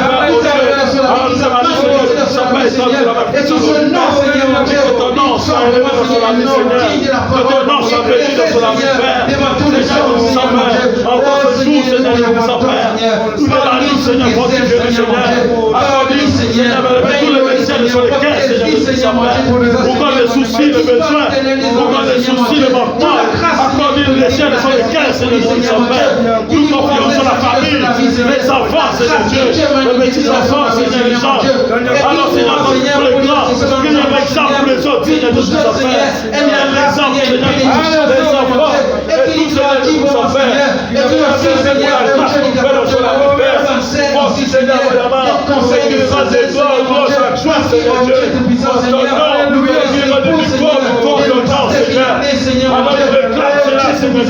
et sous ce nom, Seigneur, mon Dieu, ton nom soit élevé sur la vie, Seigneur, ton nom soit béni sur la vie, Père, devant tous les gens, encore ce jour, Seigneur, je vous en prie, tous les nuits, Seigneur, protégez-le, Seigneur, accorde-lui, Seigneur, tous les médecins sur les cœurs, Seigneur, pour qu'on les soucis, les besoins, pour qu'on les soucis, les manquements, accorde-lui les ciels sur les cœurs, Seigneur, nous père, nous confions sur la famille, les enfants, Seigneur Dieu, les petits-enfants, Seigneur, les gens, alors Seigneur, pour les grands, qu'il y ait un exemple pour les autres, Seigneur, de nous en faire, il y a un exemple, Seigneur, les enfants, et tout, Seigneur, de nous en faire, et tout aussi, Seigneur, la grâce qu'on fait dans son affaire, aussi, Seigneur, vraiment, conseil de grâce et gloire, chaque joie, Seigneur Dieu, en ton nom, nous vivons de victoire, de temps, Seigneur, alors je déclare cela, Seigneur,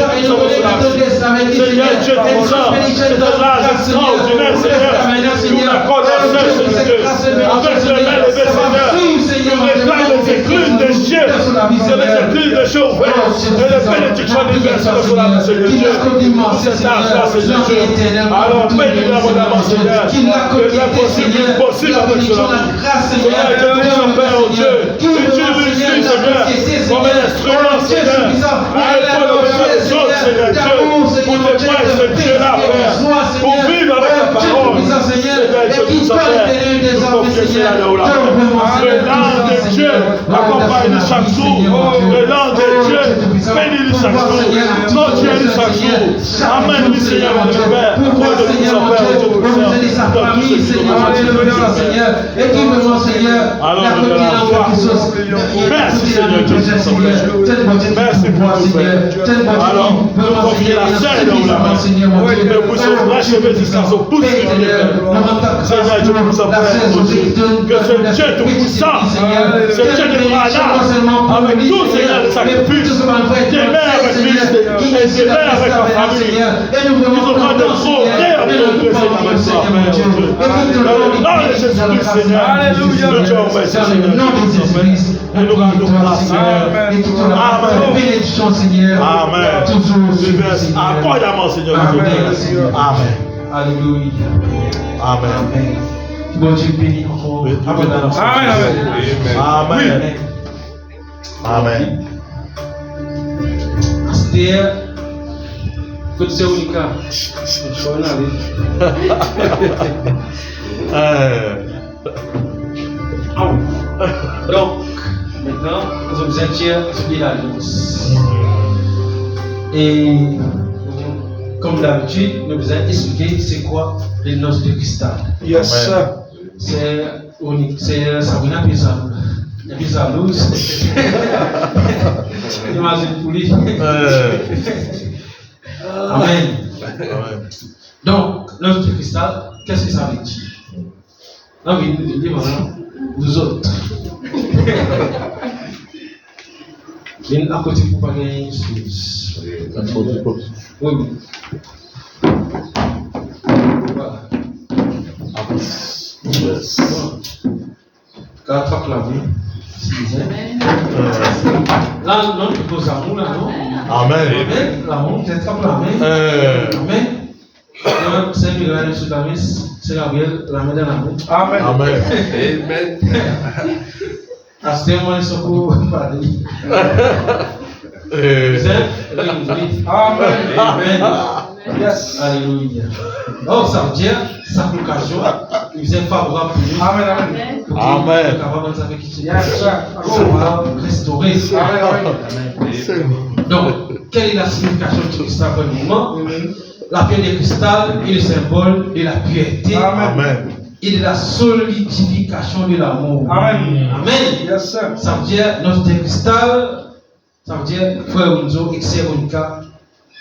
Seigneur Dieu, ton sang, c'est un âge extraordinaire, Seigneur, nous l'accorde à Seigneur Dieu, avec le main levé, Seigneur, nous réclamons les écluses des cieux, c'est les écluses des cieux ouverts, et les bénédictions diverses sur la vie, Seigneur Dieu, pour cet âge-là, Seigneur Dieu, alors bénis-le abondamment, Seigneur, que l'impossible possible avec cela, Seigneur, je te dis, Père, oh Dieu, utilise-lui, Seigneur, comme un instrument, Seigneur, pour répondre aux besoins des autres, Seigneur Dieu, pour te prêcher ce Dieu-là, Père, pour vivre avec ta parole, Seigneur, je te dis, Père, nous confions cela de là. Le nom de Dieu accompagne chaque jour, le nom de Dieu bénit chaque jour, notre Dieu chaque jour, amen, Seigneur, notre Père, pour de nous en faire autour de sa famille, Seigneur, et qui vraiment, Seigneur, la merci, Seigneur Dieu, merci pour nous, Père. Alors, nous confions la chaîne de la main, et vous serez rachevés jusqu'à son pouce, Seigneur Dieu, nous en prie, que ce Dieu tout-puissant, ce Dieu de Abraham, avec tout, Seigneur, le sacrifice, demeure avec Christ, et demeure avec la famille, qui nous rend de progrès en progrès, Seigneur, mon Dieu. Et que ton nom est béni dans le Seigneur. Alléluia. Dans le nom de Jésus-Christ. Et que ton nom est bénédiction, Seigneur. Amen. Toujours sur le Seigneur. Accoyamment, Seigneur. Amen. Amen. Alléluia. Amen. Amen. Bon Dieu béni encore. Amen. Amen. Amen. Astère, que c'est Monica. Je vais Donc, maintenant, nous sommes entiers sur l'alliance. Et comme d'habitude, nous vous avons expliqué c'est quoi les noces de cristal. Yes, sir. C'est Sabrina Pizarro. Pizarro, imagine pour lui. Amen. Donc, noces de cristal, qu'est-ce que ça veut dire? Non, mais nous disons, vous autres. Viens à côté pour pas gagner une chose. Oui, oui. Voilà. Quand tu as clamé, là, non, tu poses l'amour, là, non? Amen. L'amour, tu as clamé. Amen. C'est une grande sur la messe, c'est Gabriel, la main dans l'amour. Amen. Amen. À ce moment, ils sont pour parler. Amen. Amen. Yes. Alléluia. Oh, ça veut dire, sa vocation, il est favorable pour nous. Amen. Amen. Amen. Capable de qui Yes, sir. restaurer. Amen. Donc, quelle est la signification du cristal pour le moment? La pierre de cristal est le symbole de la pureté Amen. et de la solidification de l'amour. Amen. Amen. Yes, sir. Ça veut dire, notre cristal, ça veut dire, frère Winzo et sœur Monica,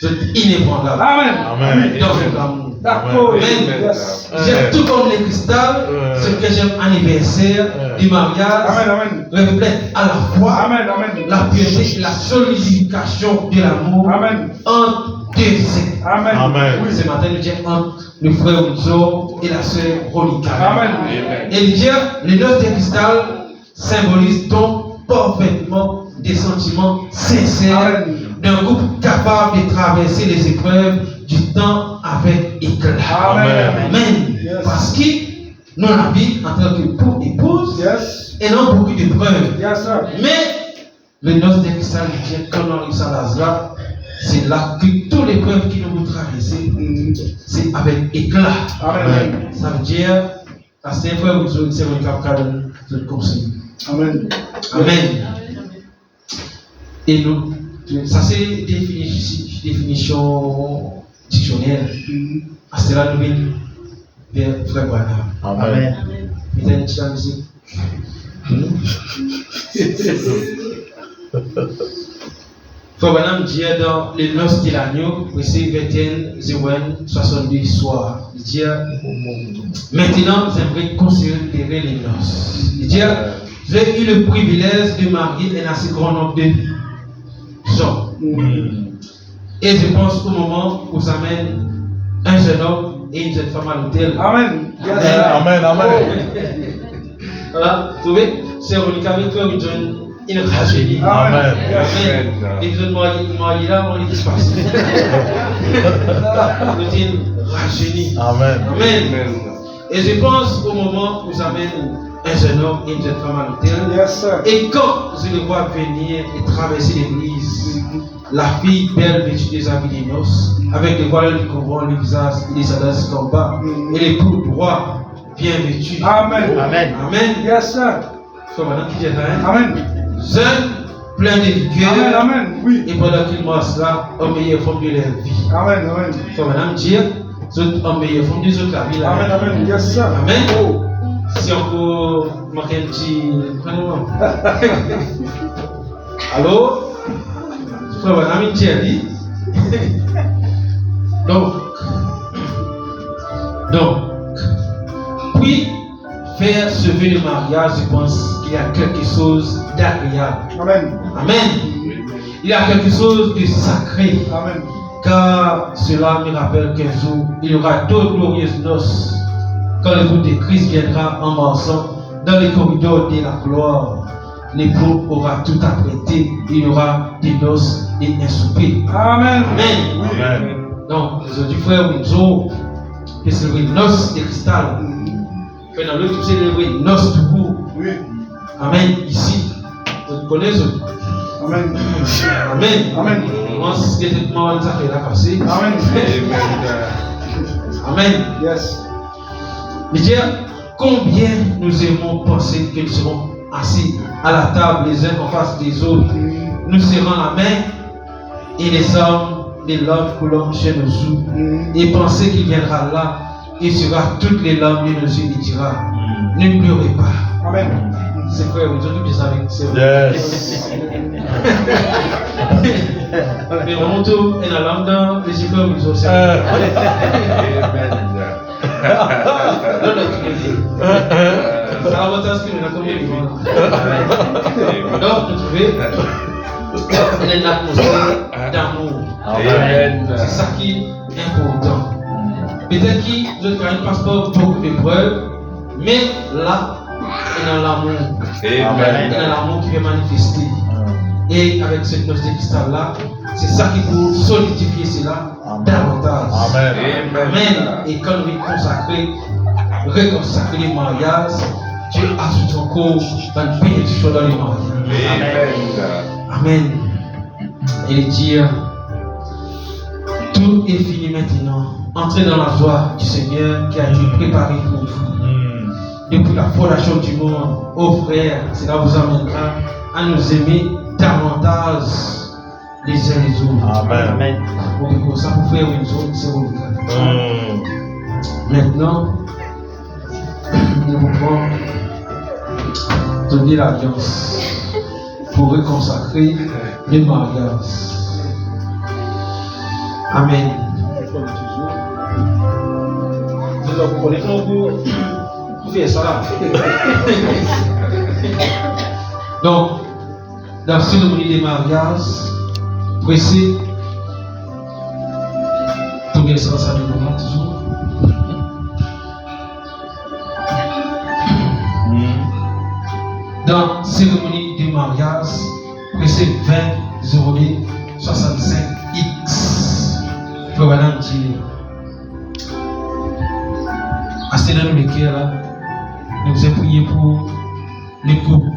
vous êtes inébranlables. Amen. Amen. Dans l'amour. D'accord. Amen. Yes. J'aime tout comme les cristals, ce que j'aime anniversaire, du mariage, Amen. reflète à la fois Amen. Amen. la pureté et la solidification de l'amour Amen. entre deux êtres. Amen. Amen. Oui, ce matin, nous disons entre le frère Ouzo et la sœur Ronica. Amen. Et il dit, les noces de cristal symbolisent donc parfaitement des sentiments sincères Amen. d'un couple capable de traverser les épreuves du temps avec éclat. Amen. Amen. Yes. Parce que nous la vie en tant que épouse Yes. et non beaucoup d'épreuves. Yes, sir. Mais les noces de cristal dit quand on arrive à Lazare, c'est là que toutes les preuves qui nous traversent, c'est avec éclat. Amen. Ça veut dire, à ce frère, vous avez un capable de conseil. Amen. Amen. Et nous, ça c'est définition dictionnaire. À cela, nous venons vers frère Branham. Amen. Il y a une petite musique. Frère Branham dit dans les noces de l'agneau, verset 21, 62 soir. Il dit, maintenant, j'aimerais considérer les noces. Il dit, j'ai eu le privilège de marier un assez grand nombre de gens. Et je pense au moment où ça mène un jeune homme et une jeune femme à l'hôtel. Amen. Yes, sir. Amen. Voilà, vous voyez, c'est Ronica avec toi, une tragédie. Amen. Les jeunes mariés là, on est dispersés. C'est une tragédie. Amen. Amen. Et je pense au moment où ça mène un jeune homme et une jeune femme à l'hôtel. Yes, sir. Et quand je le vois venir et traverser l'église, la fille belle vêtue des habits des noces, avec les voiles du couvrant, le visage et les sandales du combat, et les coups droits, bien vêtus. Amen. Amen. Amen. Yes, sir. Faut maintenant qu'il y ait un Amen. jeune, plein de Amen. vigueur, Amen. Oui. et pendant qu'il marche là, en meilleure forme de leur vie. Amen. Amen. Faut maintenant dire, en meilleure forme des autres la vie là. Amen. Amen. Yes, sir. Amen. Oh. Si on peut manquer un petit. Prenez-moi. Allô? Frère Banami Thierry. Donc, puis, faire ce vœu de mariage, je pense qu'il y a quelque chose d'agréable. Amen. Amen. Il y a quelque chose de sacré. Amen. car cela me rappelle qu'un jour, il y aura d'autres glorieuses noces, quand le groupe de Christ viendra en marchant dans les corridors de la gloire. L'époux aura tout apprêté, il y aura des noces et un souper. Amen. Amen. Amen. Donc, aujourd'hui, frère Winzo, peut célébrer une noce de cristal. Mais dans l'autre, tu célébrer une noce tout court. Oui. Amen. Ici, vous connaissez. Amen. Amen. Amen. Moi, c'est exactement ça qui est passé. Amen. Amen. Yes. Je veux dire, combien nous aimons penser que nous serons assis à la table les uns en face des autres, nous serrons la main et les hommes, les larmes coulant chez nos joues, et penser qu'il viendra là et sera toutes les larmes de nos yeux et dira, ne pleurez pas. Amen. C'est frère, vous avez dit avec c'est Yes. mais on monte et la langue dans les frères, vous aussi. Ça va votre esprit, mais comme il donc, vous trouvez une atmosphère d'amour. C'est ça qui est important. Peut-être que vous avez un passeport beaucoup d'épreuves, mais là, il y a l'amour. Il y a l'amour qui vient manifester. Et avec cette noce de cristal-là, c'est ça qui peut solidifier cela davantage. Amen. Amen. Et quand nous reconsacrer les mariages, Dieu ajoute encore une bénédiction dans les mariages. Amen. Et il dit, tout est fini maintenant. Entrez dans la joie du Seigneur qui a été préparée pour vous. Depuis la fondation du monde, ô frères, cela vous amènera à nous aimer davantage les uns les autres. Amen. Pour ça, pour faire une autre, c'est radical. Maintenant, nous pouvons donner l'alliance pour reconsacrer les mariages. Amen. Vous connaissez pour faire ça là. Donc, dans la cérémonie des mariages, pressé, tout bien ça, ça nous moment toujours. Dans la cérémonie du mariage, pressé 20 02 65X. Frère Madame dit, à ce moment là, nous vous prions pour les couples.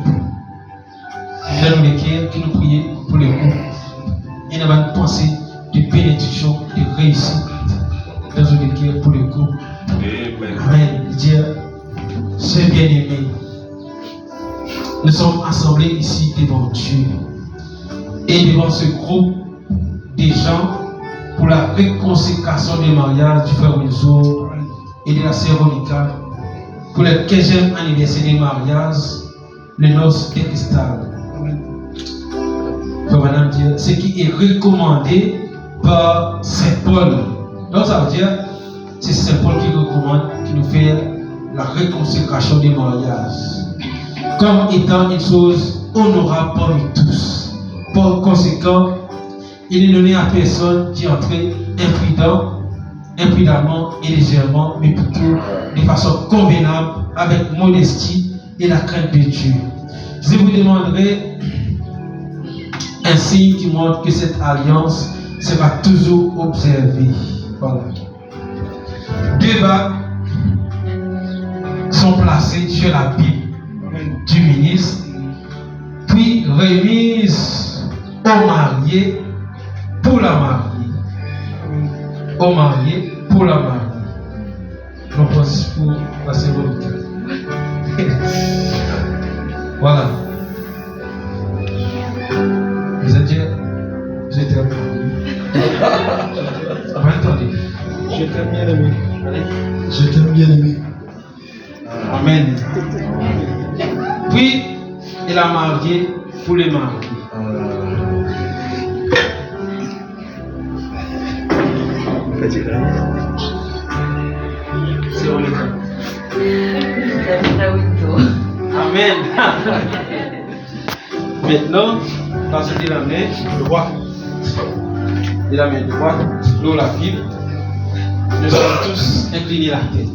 Nous avons qui nous prions pour les couples. Et nous avons une pensée de bénédiction, de réussite dans une cœur pour les couples. Amen. Dieu, c'est bien aimé. Nous sommes assemblés ici devant Dieu et devant ce groupe de gens pour la réconsécration des mariages du frère Winzo et de la sœur Monica pour le 15e anniversaire des mariages, le noces de cristal. Madame Dieu, ce qui est recommandé par Saint Paul. Donc ça veut dire, c'est Saint Paul qui recommande, qui nous fait la réconsécration des mariages comme étant une chose honorable pour nous tous. Par conséquent, il est donné à personne d'y entrer imprudemment et légèrement, mais plutôt de façon convenable, avec modestie et la crainte de Dieu. Je vous demanderai un signe qui montre que cette alliance sera toujours observée. Voilà. 2 bagues sont placées sur la Bible du ministre, puis remises au marié pour la mariée. Au marié pour la mariée. Je pense pour la seconde. Voilà. Vous êtes bien? Vous êtes bien? Attendez. Je t'aime bien aimé. Je t'aime bien aimé. Amen. Puis, il a marié pour les mariés. C'est on est. Amen. Maintenant, passez la main, le roi. de la main droite, nous la Bible. Nous sommes tous inclinés la tête.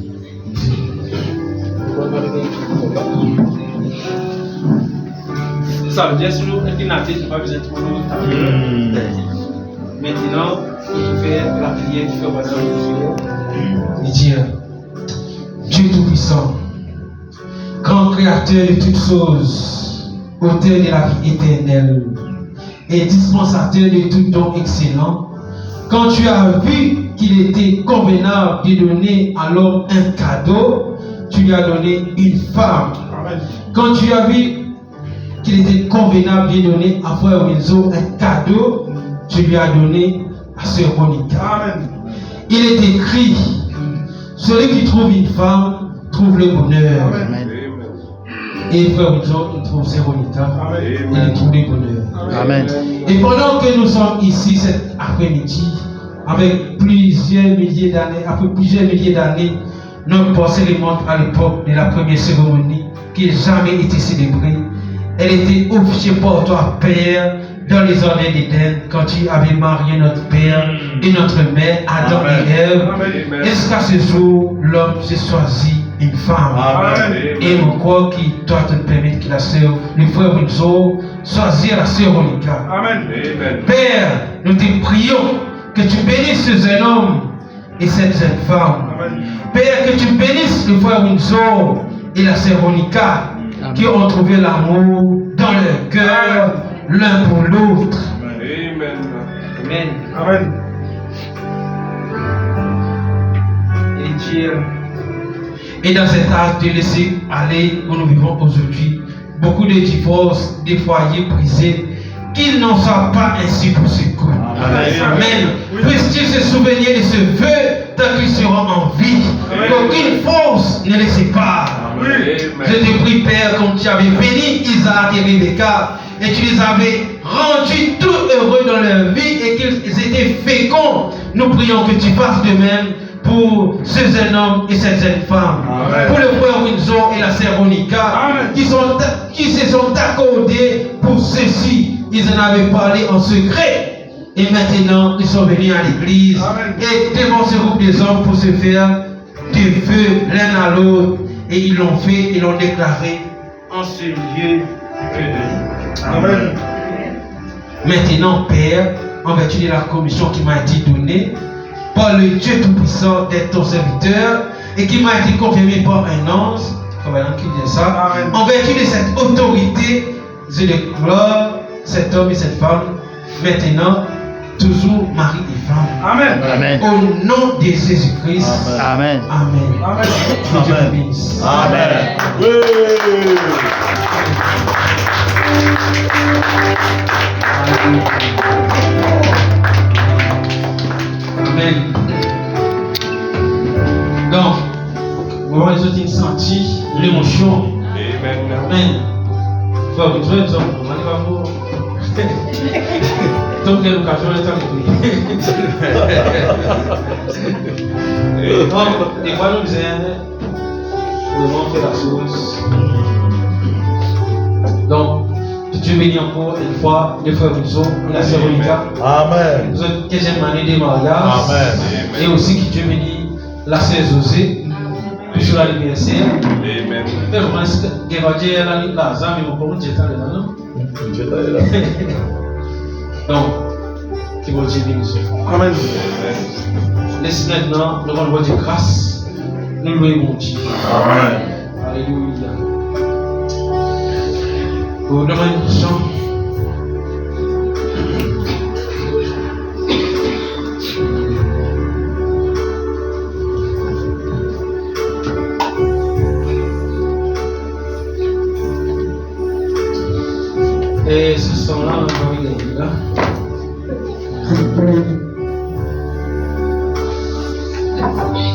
Ça veut dire si nous inclinons la tête, nous n'avons pas besoin de trop de temps. Maintenant, il fait la prière, il fait votre prière. Il dit, Dieu Tout-Puissant, grand créateur de toutes choses, auteur de la vie éternelle et dispensateur de tout don excellent, quand tu as vu qu'il était convenable de donner à l'homme un cadeau, tu lui as donné une femme. Amen. Quand tu as vu qu'il était convenable de donner à frère Winzo un cadeau, tu lui as donné à sœur Monica. Amen. Il est écrit, celui qui trouve une femme trouve le bonheur. Amen. Et frère Winzo, il trouve sœur Monica. Il trouve le bonheur. Amen. Et pendant que nous sommes ici cet après-midi, avec plusieurs milliers d'années, après plusieurs milliers d'années, notre pensée remonte à l'époque de la première cérémonie qui n'a jamais été célébrée. Elle était officiée par toi, Père, dans les jardins d'Éden, quand tu avais marié notre Père et notre Mère, Adam et Ève. Jusqu'à ce jour, l'homme s'est choisi une femme. Amen. Et on croit que toi te permets que la sœur, le frère Winzo, choisir la sœur Monica. Amen. Père, nous te prions que tu bénisses ce jeune homme et cette jeune femme. Amen. Père, que tu bénisses le frère Winzo et la sœur Monica, qui ont trouvé l'amour dans leur cœur, l'un pour l'autre. Amen. Amen. Amen. Et dire, et dans cet âge de laisser aller où nous vivons aujourd'hui, beaucoup de divorces, des foyers brisés, qu'ils n'en soient pas ainsi pour ce coup. Amen. Puissent-ils se souvenir de ce vœu tant qu'ils seront en vie, qu'aucune force ne les sépare. Je te prie, Père, comme tu avais béni Isaac et Rebecca, et tu les avais rendus tout heureux dans leur vie et qu'ils étaient féconds. Nous prions que tu fasses de même pour ce jeune homme et cette jeune femme. Amen. Pour le frère Winzo et la sœur Monica, qui se sont accordés pour ceci. Ils en avaient parlé en secret. Et maintenant, ils sont venus à l'église. Et devant ce groupe des hommes pour se faire du feu l'un à l'autre. Et ils l'ont fait, ils l'ont déclaré en ce lieu que de vie. Amen. Maintenant, Père, en vertu de la commission qui m'a été donnée par le Dieu Tout-Puissant d'être ton serviteur et qui m'a été confirmé par un ange, qui dit ça, en vertu de cette autorité, je déclare cet homme et cette femme, maintenant, toujours mari et femme. Amen. Amen. Au nom de Jésus-Christ. Amen. Amen. Amen. Que Dieu vous bénisse. Amen. Amen. Donc, moi, les autres, ils senti l'émotion. Amen. Faut que tu aies besoin de moi. Donc, il y a l'occasion de donc, des fois, nous disons, vraiment faire la chose. Donc, que Dieu bénisse encore une fois les frères Winzo et la sœur Monica. Amen. Nous avons 15e année de mariage. Amen. Et aussi que Dieu bénisse la sœur José sur l'anniversaire. Amen. Mais je pense que Gévadier est là, mais mon pauvre Dieu est là, non? Donc, qui va Dieu bénisse. Amen. Laisse maintenant, nous allons voir de grâce. Nous louons Dieu. Amen. Alléluia. Pour demain, une chant. Et ce son-là, on va regarder là.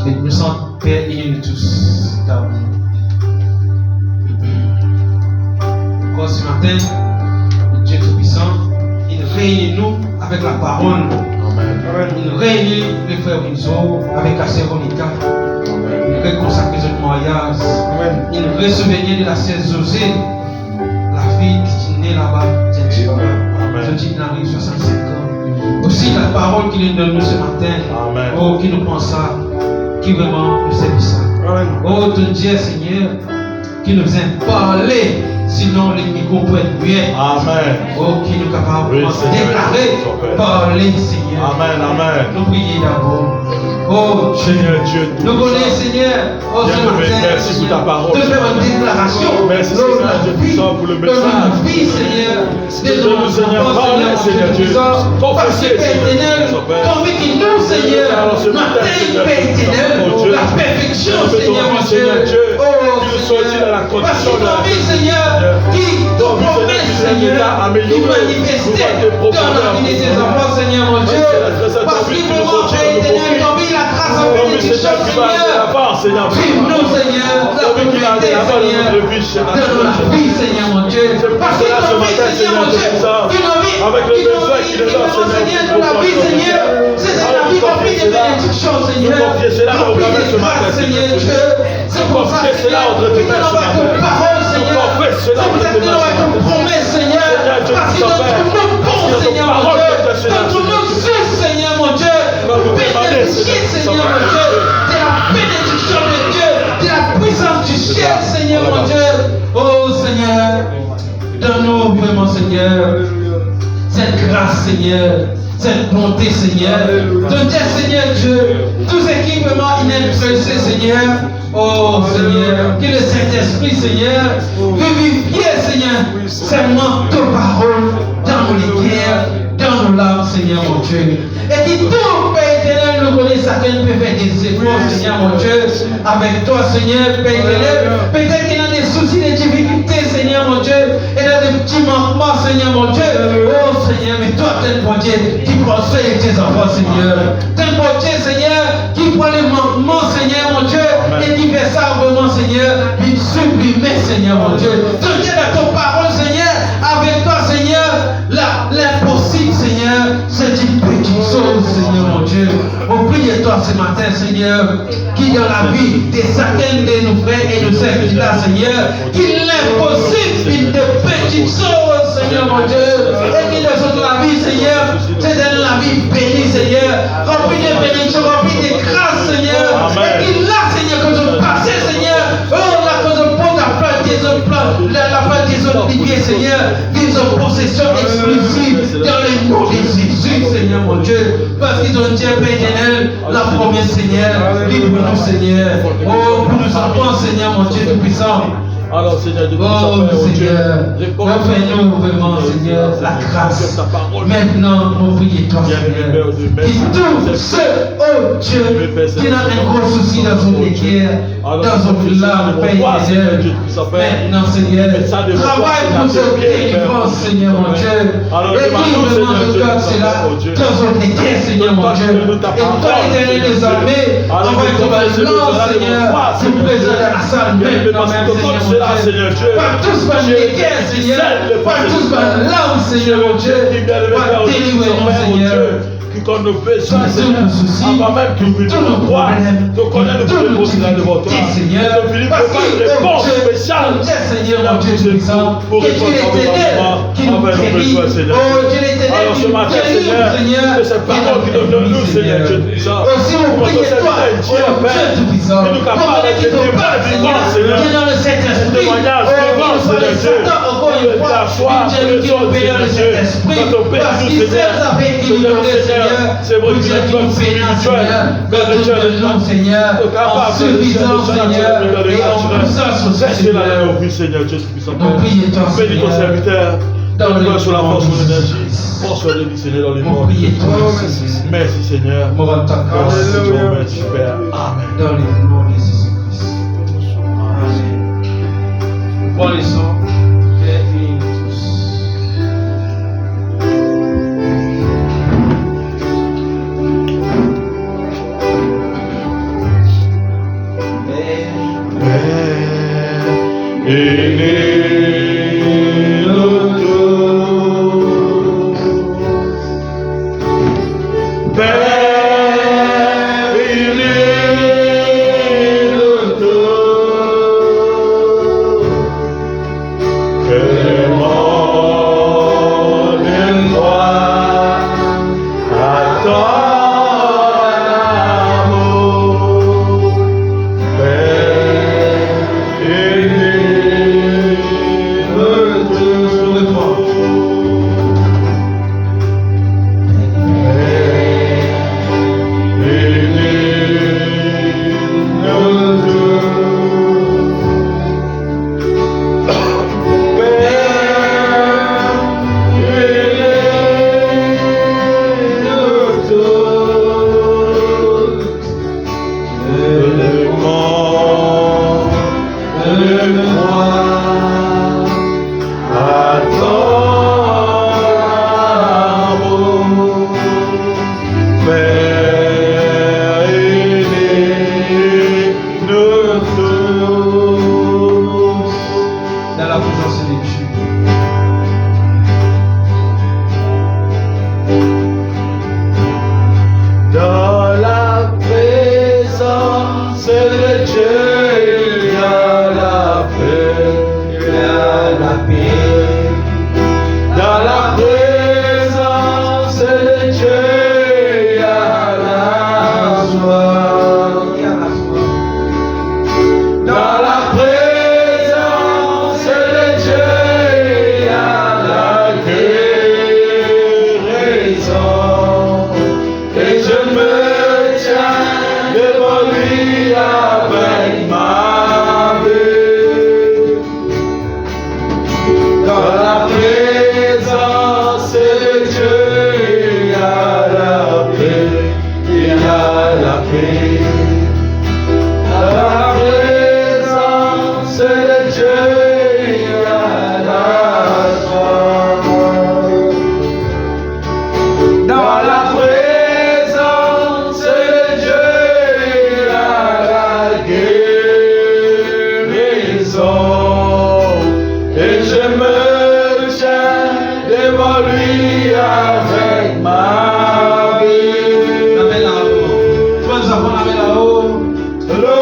Et nous sommes Père et nous tous. Encore ce matin, le Dieu Tout-Puissant, il réunit nous avec la parole. Amen. Il réunit les frères Winzo avec la sœur Monica. Il réconsacre notre mariage. Amen. Il ressouvenir de la sœur José, la fille qui est née là-bas. Je dis qu'il arrive 65 ans. Aussi la parole qu'il nous donne ce matin. Amen. Oh, qui nous prend ça, qui vraiment nous sait ça. Amen. Oh, ton Dieu Seigneur, qui nous vient parler, sinon les micros peuvent être muets. Amen. Oh, qui nous est capable de Oui, Seigneur. déclarer, parler, Seigneur. Amen. Amen. Nous prions d'abord. Oh, Seigneur Dieu, nous connaissons, Seigneur, oh, ce matin, merci pour ta parole. de faire une déclaration. Merci, Seigneur Dieu puissant, pour le message. De notre vie, Seigneur. Donne-nous, Seigneur, parole, Seigneur Dieu. Parce Confessez, que Père éternel, ton vie qui nous, Seigneur, n'atteigne, Père éternel, la perfection, Seigneur, mon Dieu. Oh, Seigneur, parce que ton vie, Seigneur, qui te promets, Seigneur, qui manifestait dans la vie de tes enfants, Seigneur, mon Dieu. Parce qu'il me rend, Père éternel, ton vie, la grâce en bénédiction, Seigneur. Vive-nous, Seigneur, la vérité, Seigneur. Donne-nous la vie, Seigneur, mon Dieu. Parce que ton vie, Seigneur, mon Dieu, qui nous vit, Seigneur, de la vie, Seigneur, c'est la vie remplie de bénédictions, Seigneur. Remplie de grâce, Seigneur Dieu. C'est pour ça, Seigneur, que nous avons ton parole, Seigneur. C'est pour ça que nous avons ton promesse, Seigneur. Parce que dans tout nous bon, Seigneur, mon Dieu. Dans tout nous juste, Seigneur, mon Dieu. Pour bénéficier, Seigneur, mon Dieu. De la bénédiction de Dieu. De la puissance du ciel, Seigneur, mon Dieu. Oh, Seigneur. Donne-nous vraiment, Seigneur, cette grâce, Seigneur, cette bonté, Seigneur. Ton Dieu, Seigneur Dieu, tout ce qui vraiment inintéressé, Seigneur. Oh, Seigneur, que le Saint-Esprit, Seigneur, vivifie, Seigneur, seulement tes paroles dans nos guerres, dans nos larmes, Seigneur, mon Dieu. Et qui tout, Père éternel, nous connaît chacun peut faire des efforts, Seigneur, mon Dieu, avec toi, Seigneur, Père éternel. Peut-être qu'il y a des soucis, des difficultés, Seigneur, mon Dieu, et dans des petits manquements, Seigneur, mon Dieu. Oh, Seigneur, mais toi, t'es un bon Dieu qui prend soin de tes enfants, Seigneur. T'es un bon Dieu, Seigneur, qui prend les manquements, Seigneur, mon Dieu, et qui fait ça vraiment, Seigneur, il supprimer, Seigneur, mon Dieu. Ton Dieu, dans ton parole, Seigneur, avec toi, Seigneur, l'impossible, Seigneur, c'est une petite chose, Seigneur, mon Dieu. Oublie-toi ce matin, Seigneur, qui dans la vie de chacun de nos frères et nos sœurs qui là, Seigneur, qu'il est possible une petite chose, Seigneur, mon Dieu, et qu'il est sur la vie, Seigneur, c'est dans la vie bénie, Seigneur, rempli de bénédictions, rempli de grâce, Seigneur, et qu'il là, Seigneur, que je passe, Seigneur, oh, là, que je pose la fin des autres plans, la fin des autres piliers, Seigneur, des autres possessions exclusives dans le nom de Jésus, Seigneur, mon Dieu, parce qu'ils ont dit, Père éternel, la promesse, Seigneur, livre-nous, Seigneur, oh, pour nous enfants, Seigneur, mon Dieu tout-puissant. Alors, Seigneur, de Oh, Seigneur, refais-nous vraiment, Seigneur, la grâce. Maintenant, nous prions toi, Seigneur. Et tous ceux, oh Dieu, qui ont un gros souci dans son guerre, dans son village, Père éternel. Maintenant, Seigneur, travaille pour ce délivrance, Seigneur, mon Dieu. Et qui vraiment nous donne cela dans son guerre, Seigneur, mon Dieu. Et toi, éternel des armées, envoie ton ballon, Seigneur, se présente dans la salle maintenant, même, Seigneur, mon Dieu. Seigneur Dieu, Pas tous par les guerres, Seigneur, pas tous par l'âme, Seigneur, mon Dieu, pas délivrer-nous, Seigneur. qui connaît nos besoins, Tous nos soucis, avant même que nous tous nos nous croient, problèmes, nous connaissons nos tous nos besoins devant toi. difficultés, Seigneur, Philippe, parce pas de que, oh réponse Dieu, spéciale. Seigneur, mon Dieu tout-puissant, que tu es l'éternel qui nous guérit, oh Dieu l'éternel Alors qui ce nous matin, guérit, Seigneur, que cette parole qui nous donne nous, Seigneur Dieu tout-puissant. Aussi, nous prions toi, oh Dieu tout-puissant, nous capables qui de te parle, Seigneur, qui est dans le Saint-Esprit, témoignage oh, devant, qui nous parle de Seigneur Dieu. Satan, encore une fois, une Dieu qui nous paye dans le Saint-Esprit, parce qu'il sait avec qui nous donner, Seigneur, pour Dieu qui nous paye, Seigneur, mais de Dieu de nom, Seigneur, en suffisant, Seigneur, et en puissance au Seigneur. Seigneur Dieu tout-puissant. Nous prions toi, Bénis ton Seigneur, serviteur. dans le Donne-moi sur la nom force, de mon énergie. Jésus. Force de lui, Seigneur, dans les Nous morts. prions toi, Seigneur, Merci, Seigneur. pour ta grâce, Merci, Père. Amen. dans le nom de Jésus-Christ. Amen. Bon, les sons, et tous. Dans la présence de Dieu, il y a la paix, il y a la paix. Dans la présence de Dieu, il y a la joie. Dans la présence de Dieu, il y a la guérison. Et je me tiens devant lui avec ma vie. Dans la présence de Dieu, il y a la paix, il y a la paix. Dans la présence de Dieu, il y a la joie. Dans la présence de Dieu, il y a la guérison. Et je me tiens devant lui avec ma vie. La main là-haut. Toi, nous avons la main là-haut. Le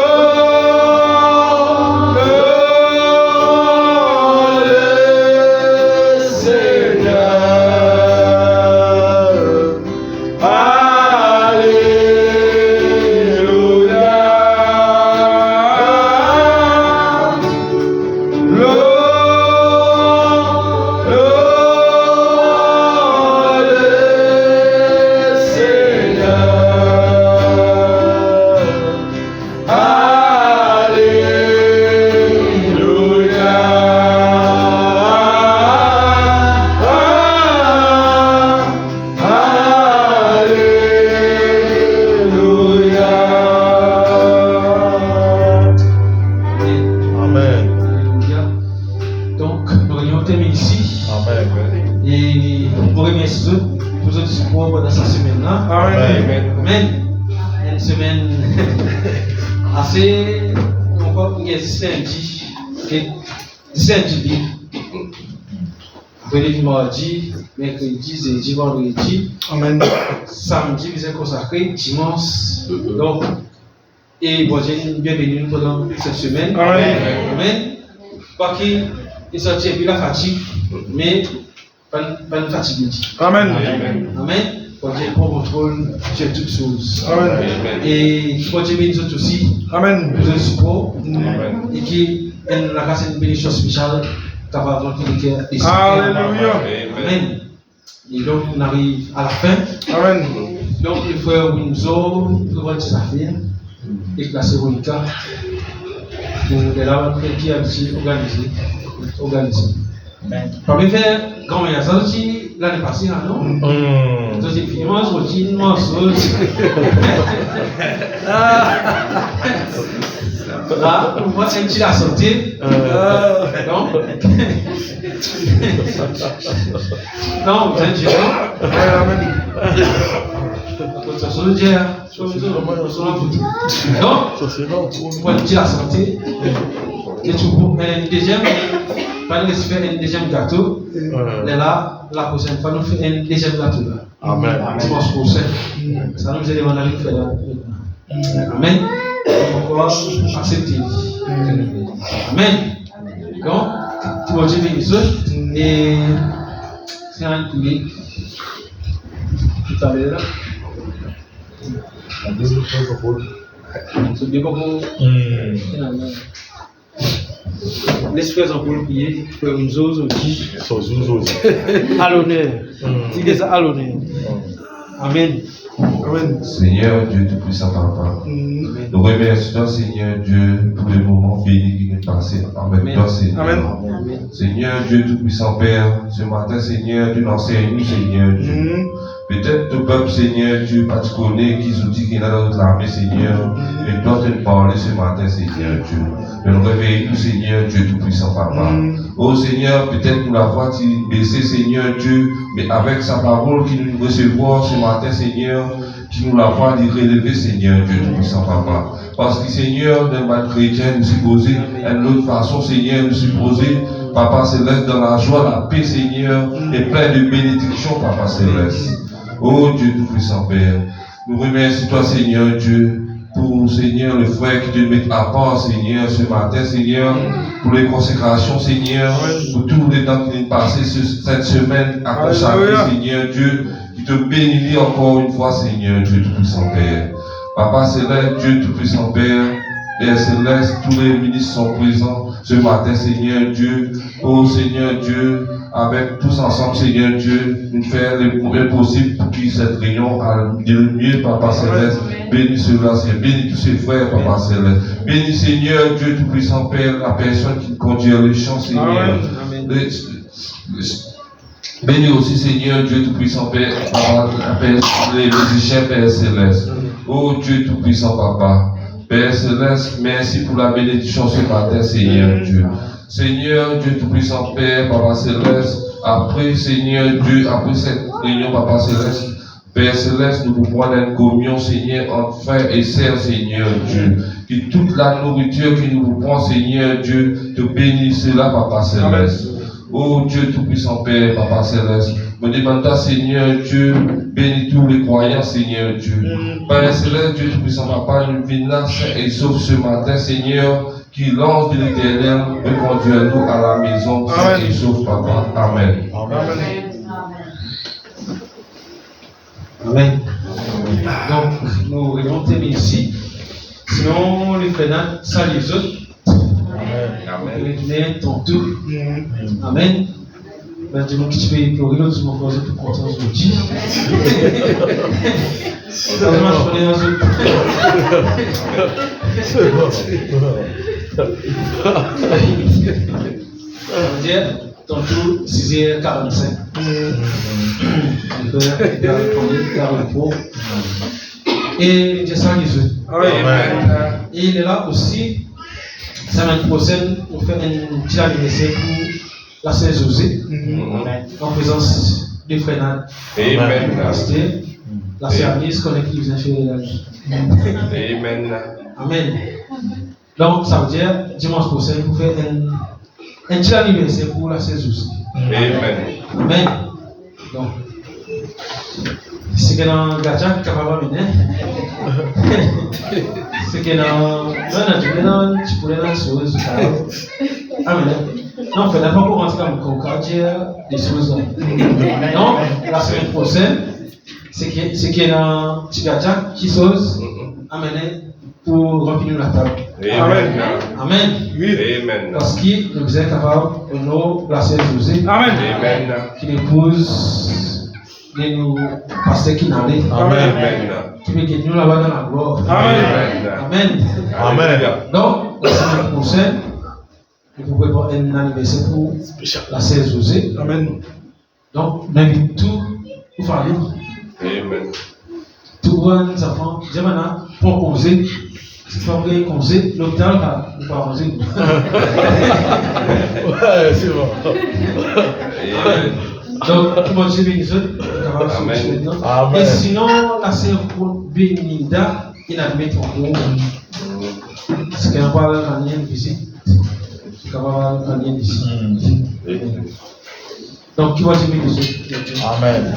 Seigneur. Alléluia. Le Seigneur. Amen. Alléluia. Donc, nous allons terminer ici. Amen. Et nous remercions tous les support pendant cette semaine-là. Amen. Amen. Une semaine assez. Encore, il y a 10 lundis. Ok? 10 lundis. Après les mardi, mercredi, jeudi, vendredi. Amen. Samedi, vous êtes consacré. Dimanche. Donc, et bon Dieu, bienvenue pendant cette semaine. Amen. Amen. Quoi qu'il sorti un peu la fatigue, mais pas une fatigue. Amen. Amen. Bon Dieu prend contrôle sur toutes choses. Amen. Et bon Dieu bénit nous aussi. Amen. Nous support. Amen. Et qui est la grâce une bénédiction spéciale capable de le cœur. Alléluia. Amen. Et donc on arrive à la fin. Amen. Donc le frère Windsor, nous avons des affaires. Et la Séronica. Pour les là qui a été organisé. Parmi faire grand mère ça aussi l'année passée non. Ça c'est finalement routine sauce. Là, on voit un petit la santé. Non. Non, vous êtes gênant. Amen. Non, on voit un petit la santé. Et tu vois, un deuxième, pas nous faire un deuxième gâteau. Là, la prochaine fois, nous faisons un deuxième gâteau. Amen. Dimanche prochain. Ça nous aide à faire là. Amen. On va accepter. Amen. Donc, tu vas dire les autres et c'est un poulet. Tout à l'heure. C'est bien beaucoup. L'esprit en pour le prier, faire une zose aussi. À l'honneur. Dis ça à l'honneur. Amen. Amen. Seigneur Dieu Tout-Puissant Papa, nous remercions Seigneur Dieu pour le moment béni qui est passé avec toi Seigneur. Amen. Seigneur Dieu Tout-Puissant Père, ce matin Seigneur, tu nous enseignes nous Seigneur Dieu. Peut-être tout peuple Seigneur Dieu, pas te connaît, qui se dit qu'il est dans notre armée Seigneur, et toi te parler ce matin Seigneur Dieu. De nous réveiller nous Seigneur Dieu Tout-Puissant Papa. Oh Seigneur, peut-être nous la voix baisser Seigneur Dieu, mais avec sa parole qui nous recevons ce matin Seigneur, qui nous la voix de relever Seigneur Dieu Tout-Puissant Papa. Parce que Seigneur, d'un bas chrétien, nous supposons, d'une autre façon Seigneur, nous supposons, Papa Céleste, dans la joie, la paix Seigneur, et plein de bénédictions Papa Céleste. Oh Dieu Tout-Puissant Père, nous remercions toi Seigneur Dieu, pour Seigneur le frère qui te met à part Seigneur ce matin Seigneur, pour les consécrations Seigneur, pour tous les temps qui viennent passer cette semaine à consacrer Seigneur Dieu, qui te bénit encore une fois Seigneur Dieu Tout-Puissant Père. Papa Céleste, Dieu Tout-Puissant Père, Père Céleste, tous les ministres sont présents ce matin, Seigneur Dieu. Oh Seigneur Dieu, avec tous ensemble, Seigneur Dieu, nous faire le mieux possible pour que cette réunion aille le mieux, Papa Céleste. Bénis cela, Seigneur. Bénis tous ses frères, Papa Céleste. Bénis Seigneur Dieu Tout-Puissant Père, la personne qui conduit les chants, Seigneur. Bénis aussi Seigneur Dieu Tout-Puissant Père, les musiciens, Père Céleste. Oh Dieu Tout-Puissant Papa. Père Céleste, merci pour la bénédiction ce matin, Seigneur Dieu. Seigneur Dieu Tout-Puissant Père, Papa Céleste, après Seigneur Dieu, après cette réunion, Papa Céleste, Père Céleste, nous pouvons prendre une communion, Seigneur, entre frères et sœurs, Seigneur Dieu. Que toute la nourriture que nous pouvons, Seigneur Dieu, te bénisse cela, Papa Céleste. Oh Dieu Tout-Puissant Père, Papa Céleste, me demande, Seigneur Dieu, bénis tous les croyants, Seigneur Dieu. Père Céleste, Dieu Tout-Puissant Papa, nous venons saint et sauf ce matin, Seigneur, qui lance de l'éternel, me conduire-nous à la maison, saint et sauf Papa. Amen. Amen. Donc, nous allons terminer ici. Sinon, les frères, salut les autres. Amen. Ton tour. Amen. Ben, dis-moi que tu peux pleurer, l'autre, tu m'en fais tout content, je me dis. C'est bon. Ton tour, 6h45. Et Dieu salue les autres. Et il est là aussi. Semaine prochaine, on fait un petit anniversaire pour la sœur José, en présence des frères. Amen. La sœur Agnès connaît qui vient faire Amen. Amen. Donc, ça veut dire, dimanche prochain, vous faites un petit anniversaire pour la sœur José. Amen. Amen. Donc, c'est que dans Gadja qui est capable de mener. C'est que dans tu pourrais la chose. Amen. Non, on ne fait pas pour rentrer comme des choses. Non, la semaine prochaine, c'est que dans Gadja qui chose amener pour remplir la table. Amen. Amen. Amen. Parce que nous sommes capables de nous placer José. Amen. Qui l'épouse de nous passer qui n'allait. Amen. Qui met nous là-bas dans la gloire. Amen. Amen. Donc, la semaine prochaine, nous pouvons préparer un anniversaire pour la sœur José. Amen. Donc, on invite tout pour faire Amen. tout les enfants, j'ai maintenant pour causer. Si tu veux causer, l'hôpital va nous pas causer. Ouais, c'est bon. Donc, tout le monde s'est béni. Amen. Et sinon, la sœur Béninda, il a mis ton mot. C'est qu'elle parle en lien ici. C'est qu'elle parle en lien ici. Donc, qui va s'est béni. Amen.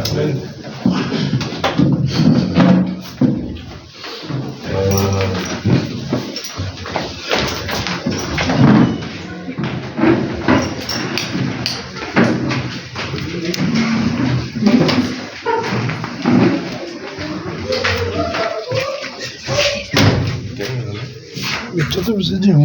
Что ты посидел?